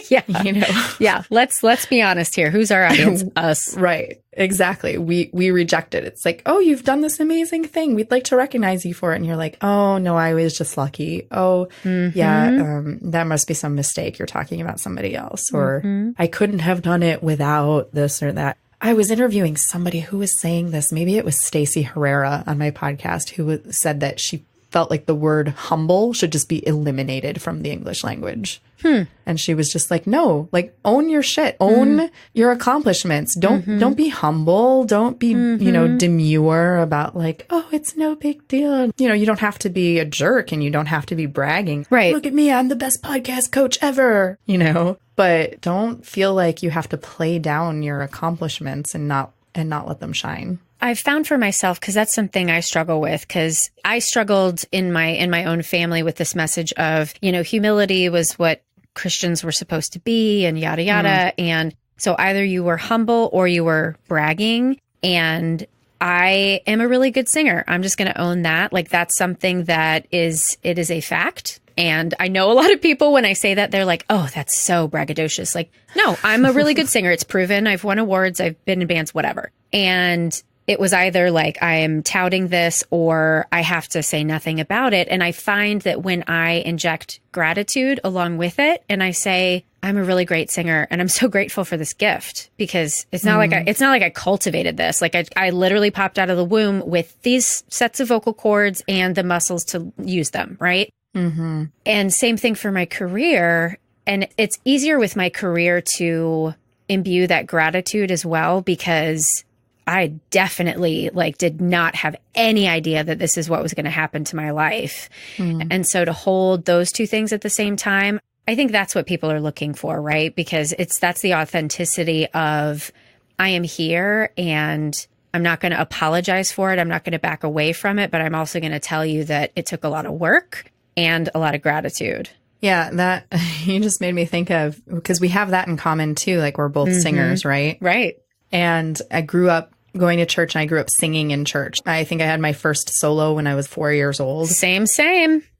Speaker 1: Yeah.
Speaker 2: You know?
Speaker 1: Yeah. Let's be honest here. Who's our audience? Us.
Speaker 2: Right. Exactly. We reject it. It's like, oh, you've done this amazing thing. We'd like to recognize you for it. And you're like, oh, no, I was just lucky. Oh, that must be some mistake. You're talking about somebody else. Or I couldn't have done it without this or that. I was interviewing somebody who was saying this. Maybe it was Stacey Herrera on my podcast who said that she felt like the word humble should just be eliminated from the English language. And she was just like, no, like own your shit, own your accomplishments. Don't be humble. Don't be, you know, demure about like, oh, it's no big deal. You know, you don't have to be a jerk and you don't have to be bragging.
Speaker 1: Right.
Speaker 2: Look at me. I'm the best podcast coach ever, you know, but don't feel like you have to play down your accomplishments and not let them shine.
Speaker 1: I've found for myself, because that's something I struggle with, because I struggled in my own family with this message of, you know, humility was what Christians were supposed to be and yada, yada. And so either you were humble or you were bragging. And I am a really good singer. I'm just going to own that. Like that's something that is a fact. And I know a lot of people, when I say that, they're like, oh, that's so braggadocious. Like, no, I'm a really good singer. It's proven. I've won awards. I've been in bands, whatever. And it was either like I am touting this or I have to say nothing about it. And I find that when I inject gratitude along with it and I say, I'm a really great singer and I'm so grateful for this gift, because it's not like I cultivated this. Like I literally popped out of the womb with these sets of vocal cords and the muscles to use them. Right. And same thing for my career. And it's easier with my career to imbue that gratitude as well, because I definitely did not have any idea that this is what was going to happen to my life. And so to hold those two things at the same time, I think that's what people are looking for, right? Because that's the authenticity of, I am here and I'm not going to apologize for it. I'm not going to back away from it, but I'm also going to tell you that it took a lot of work and a lot of gratitude.
Speaker 2: Yeah, that you just made me think of, because we have that in common too. Like we're both singers, right?
Speaker 1: Right.
Speaker 2: And I grew up going to church and I grew up singing in church. I think I had my first solo when I was 4 years old.
Speaker 1: Same.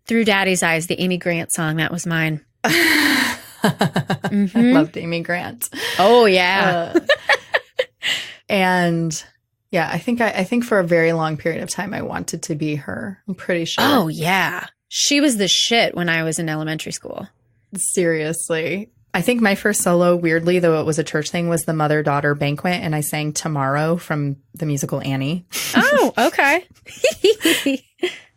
Speaker 1: Through Daddy's Eyes, the Amy Grant song, that was mine.
Speaker 2: I loved Amy Grant.
Speaker 1: Oh, yeah.
Speaker 2: And yeah, I think for a very long period of time, I wanted to be her. I'm pretty sure.
Speaker 1: Oh, yeah. She was the shit when I was in elementary school.
Speaker 2: Seriously. I think my first solo, weirdly, though it was a church thing, was the Mother-Daughter Banquet, and I sang Tomorrow from the musical Annie.
Speaker 1: Oh, okay.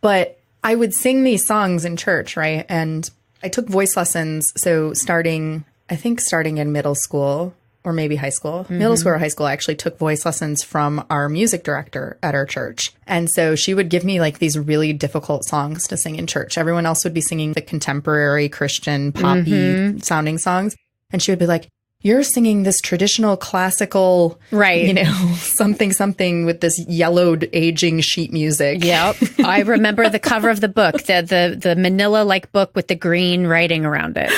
Speaker 2: But I would sing these songs in church, right? And I took voice lessons. So starting in middle school or maybe high school, middle school or high school, I actually took voice lessons from our music director at our church. And so she would give me these really difficult songs to sing in church. Everyone else would be singing the contemporary Christian poppy sounding songs. And she would be like, you're singing this traditional classical,
Speaker 1: right?
Speaker 2: Something with this yellowed aging sheet music.
Speaker 1: Yep. I remember the cover of the book, the manila book with the green writing around it.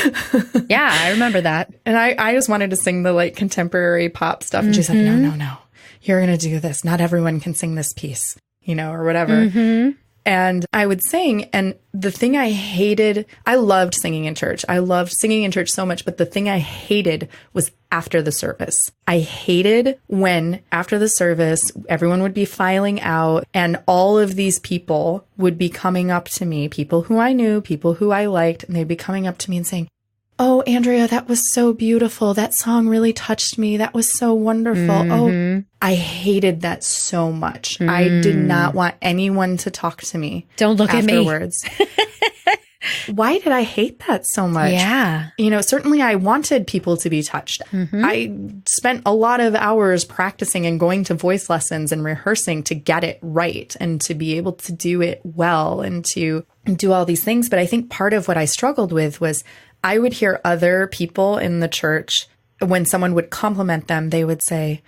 Speaker 1: Yeah, I remember that.
Speaker 2: And I just wanted to sing the contemporary pop stuff. And she's like, no, you're going to do this. Not everyone can sing this piece, or whatever. And I would sing. And the thing I hated, I loved singing in church. I loved singing in church so much. But the thing I hated was after the service. I hated when after the service, everyone would be filing out and all of these people would be coming up to me, people who I knew, people who I liked, and they'd be coming up to me and saying, oh, Andrea, that was so beautiful. That song really touched me. That was so wonderful. Oh, I hated that so much. I did not want anyone to talk to me.
Speaker 1: Don't look
Speaker 2: afterwards. At me. Why did I hate that so much?
Speaker 1: Yeah.
Speaker 2: Certainly I wanted people to be touched. I spent a lot of hours practicing and going to voice lessons and rehearsing to get it right and to be able to do it well and to do all these things. But I think part of what I struggled with was I would hear other people in the church, when someone would compliment them, they would say,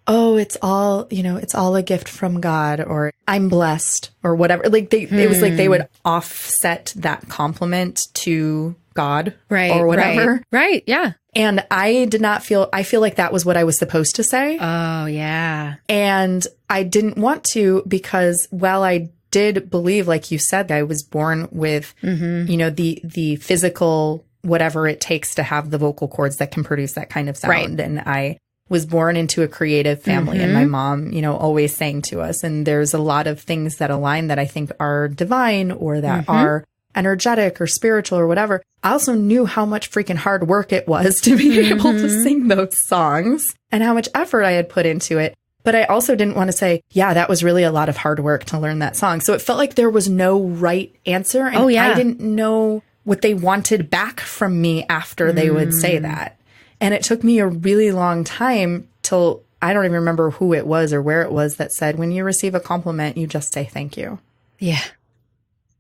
Speaker 2: oh, it's all a gift from God, or I'm blessed, or whatever. It was like they would offset that compliment to God,
Speaker 1: right,
Speaker 2: or whatever.
Speaker 1: Right. Yeah.
Speaker 2: And I feel like that was what I was supposed to say.
Speaker 1: Oh, yeah.
Speaker 2: And I didn't want to, because while I did believe, like you said, I was born with, the physical, whatever it takes to have the vocal cords that can produce that kind of sound.
Speaker 1: Right.
Speaker 2: And I was born into a creative family and my mom, always sang to us. And there's a lot of things that align that I think are divine or that are energetic or spiritual or whatever. I also knew how much freaking hard work it was to be able to sing those songs and how much effort I had put into it. But I also didn't want to say, yeah, that was really a lot of hard work to learn that song. So it felt like there was no right answer. And I didn't know what they wanted back from me after they would say that. And it took me a really long time till I don't even remember who it was or where it was that said, when you receive a compliment, you just say thank you.
Speaker 1: Yeah.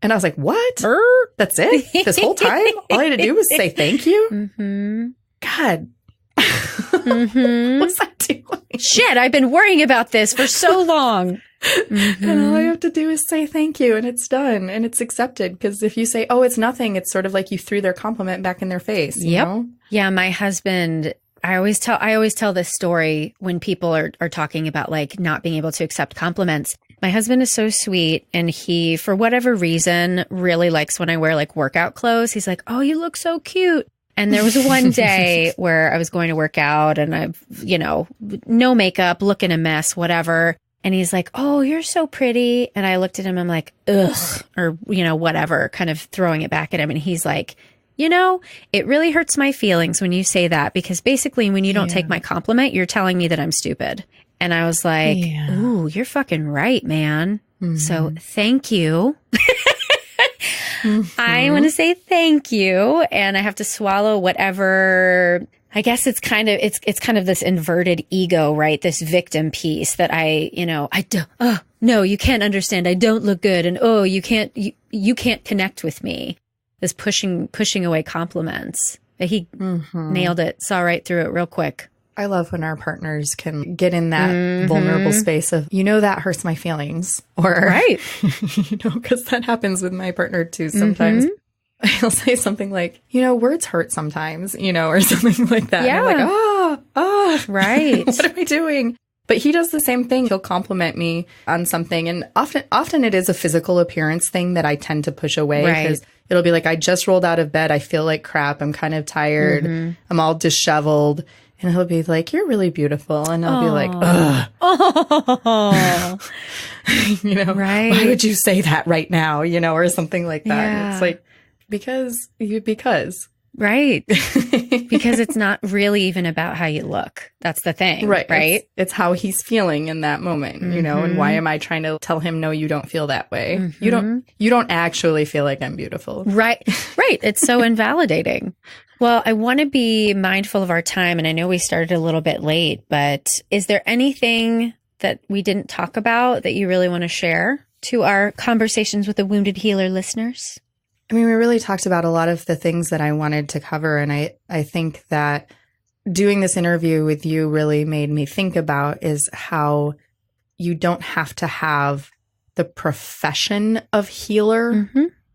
Speaker 2: And I was like, what? That's it? This whole time? All I had to do was say thank you? God. What's I doing?
Speaker 1: Shit, I've been worrying about this for so long.
Speaker 2: And all I have to do is say thank you and it's done and it's accepted. Because if you say, oh, it's nothing, it's sort of like you threw their compliment back in their face. You know?
Speaker 1: Yeah, my husband, I always tell this story when people are talking about not being able to accept compliments. My husband is so sweet and he, for whatever reason, really likes when I wear workout clothes. He's like, oh, you look so cute. And there was one day where I was going to work out and I've, no makeup, looking a mess, whatever. And he's like, oh, you're so pretty. And I looked at him, I'm like, ugh, or, whatever, kind of throwing it back at him. And he's like, it really hurts my feelings when you say that, because basically when you don't take my compliment, you're telling me that I'm stupid. And I was like, ooh, you're fucking right, man. So thank you. I want to say thank you. And I have to swallow whatever I guess it's kind of this inverted ego, right? This victim piece that no, you can't understand. I don't look good. And you can't connect with me. This pushing away compliments. He nailed it. Saw right through it real quick.
Speaker 2: I love when our partners can get in that vulnerable space of, that hurts my feelings. Or,
Speaker 1: right.
Speaker 2: Because that happens with my partner too sometimes. He'll say something like, words hurt sometimes, or something like that.
Speaker 1: Yeah.
Speaker 2: And I'm like,
Speaker 1: right.
Speaker 2: What am I doing? But he does the same thing. He'll compliment me on something. And often it is a physical appearance thing that I tend to push away. Because it'll be like, I just rolled out of bed. I feel like crap. I'm kind of tired. I'm all disheveled. And he'll be like, you're really beautiful. And I'll be like, ugh.
Speaker 1: Right.
Speaker 2: Why would you say that right now? Or something like that.
Speaker 1: Yeah.
Speaker 2: And it's like, because.
Speaker 1: Right. Because it's not really even about how you look. That's the thing. Right.
Speaker 2: It's how he's feeling in that moment, and why am I trying to tell him, no, you don't feel that way. You don't actually feel like I'm beautiful.
Speaker 1: Right. It's so invalidating. Well, I want to be mindful of our time, and I know we started a little bit late, but is there anything that we didn't talk about that you really want to share to our Conversations with a Wounded Healer listeners?
Speaker 2: I mean, we really talked about a lot of the things that I wanted to cover, and I think that doing this interview with you really made me think about is how you don't have to have the profession of healer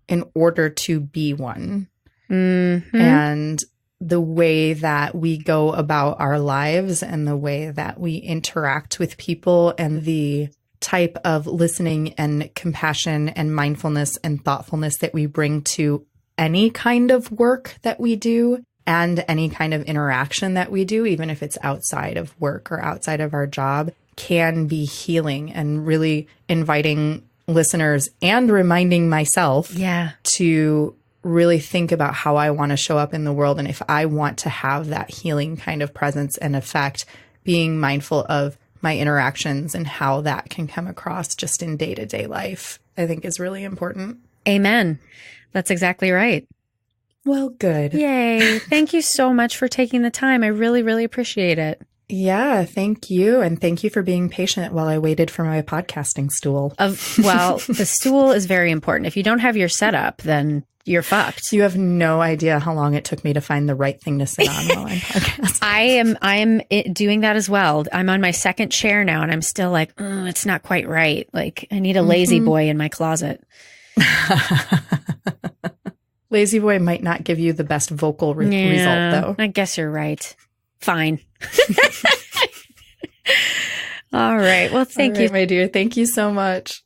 Speaker 2: in order to be one. And the way that we go about our lives and the way that we interact with people and the type of listening and compassion and mindfulness and thoughtfulness that we bring to any kind of work that we do and any kind of interaction that we do, even if it's outside of work or outside of our job, can be healing and really inviting listeners and reminding myself to really think about how I want to show up in the world. And if I want to have that healing kind of presence and effect, being mindful of my interactions and how that can come across just in day-to-day life, I think is really important.
Speaker 1: Amen. That's exactly right.
Speaker 2: Well, good.
Speaker 1: Yay. Thank you so much for taking the time. I really, really appreciate it.
Speaker 2: Yeah, thank you. And thank you for being patient while I waited for my podcasting stool.
Speaker 1: Well, the stool is very important. If you don't have your setup, then you're fucked.
Speaker 2: You have no idea how long it took me to find the right thing to sit on while I'm podcasting.
Speaker 1: I am doing that as well. I'm on my second chair now, and I'm still like, it's not quite right. Like, I need a lazy boy in my closet.
Speaker 2: Lazy boy might not give you the best vocal result, though.
Speaker 1: I guess you're right. Fine. All right. Well, thank you,
Speaker 2: my dear. Thank you so much.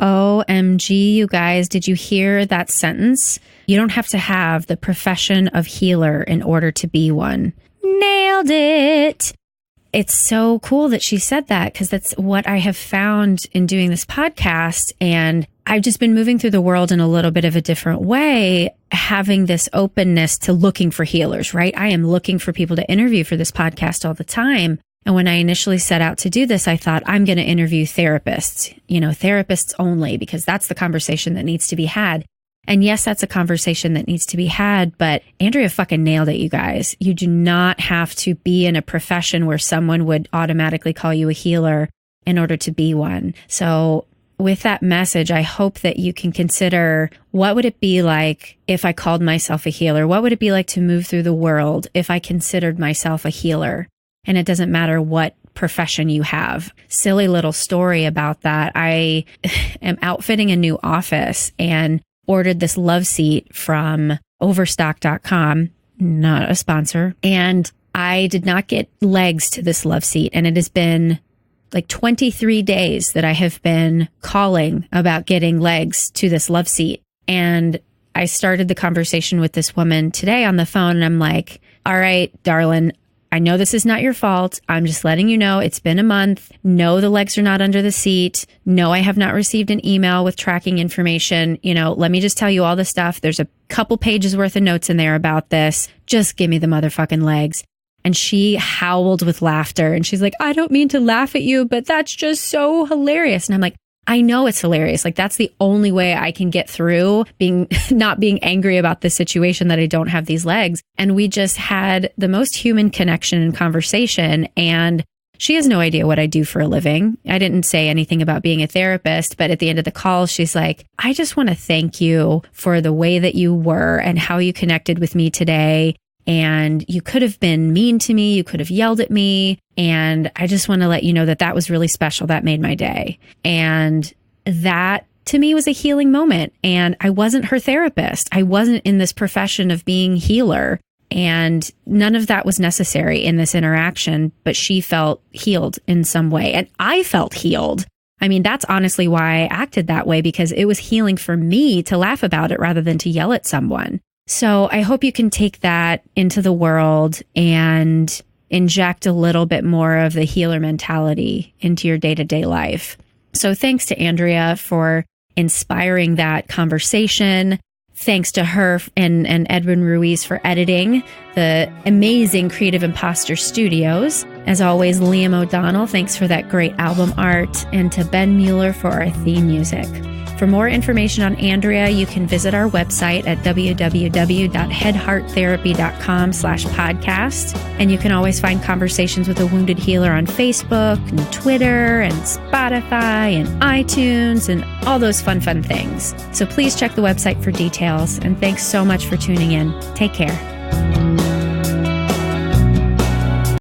Speaker 1: OMG, you guys, did you hear that sentence? You don't have to have the profession of healer in order to be one. Nailed it. It's so cool that she said that, because that's what I have found in doing this podcast. And I've just been moving through the world in a little bit of a different way, having this openness to looking for healers, right? I am looking for people to interview for this podcast all the time. And when I initially set out to do this, I thought I'm going to interview therapists, therapists only, because that's the conversation that needs to be had. And yes, that's a conversation that needs to be had, but Andrea fucking nailed it, you guys. You do not have to be in a profession where someone would automatically call you a healer in order to be one. So with that message, I hope that you can consider, what would it be like if I called myself a healer? What would it be like to move through the world if I considered myself a healer? And it doesn't matter what profession you have. Silly little story about that. I am outfitting a new office and ordered this love seat from overstock.com, not a sponsor. And I did not get legs to this love seat. And it has been like 23 days that I have been calling about getting legs to this love seat. And I started the conversation with this woman today on the phone. And I'm like, all right, darling, I know this is not your fault. I'm just letting you know it's been a month. No, the legs are not under the seat. No, I have not received an email with tracking information. Let me just tell you all the stuff. There's a couple pages worth of notes in there about this. Just give me the motherfucking legs. And she howled with laughter. And she's like, I don't mean to laugh at you, but that's just so hilarious. And I'm like, I know it's hilarious. Like that's the only way I can get through not being angry about this situation that I don't have these legs. And we just had the most human connection and conversation. And she has no idea what I do for a living. I didn't say anything about being a therapist, but at the end of the call, she's like, I just want to thank you for the way that you were and how you connected with me today. And you could have been mean to me. You could have yelled at me. And I just want to let you know that that was really special. That made my day. And that to me was a healing moment. And I wasn't her therapist. I wasn't in this profession of being healer. And none of that was necessary in this interaction, but she felt healed in some way. And I felt healed. I mean, that's honestly why I acted that way, because it was healing for me to laugh about it rather than to yell at someone. So I hope you can take that into the world and inject a little bit more of the healer mentality into your day-to-day life. So thanks to Andrea for inspiring that conversation. Thanks to her and Edwin Ruiz for editing the amazing Creative Imposter Studios. As always, Liam O'Donnell, thanks for that great album art. And to Ben Mueller for our theme music. For more information on Andrea, you can visit our website at www.headhearttherapy.com/podcast. And you can always find Conversations with a Wounded Healer on Facebook and Twitter and Spotify and iTunes and all those fun things. So please check the website for details. And thanks so much for tuning in. Take care.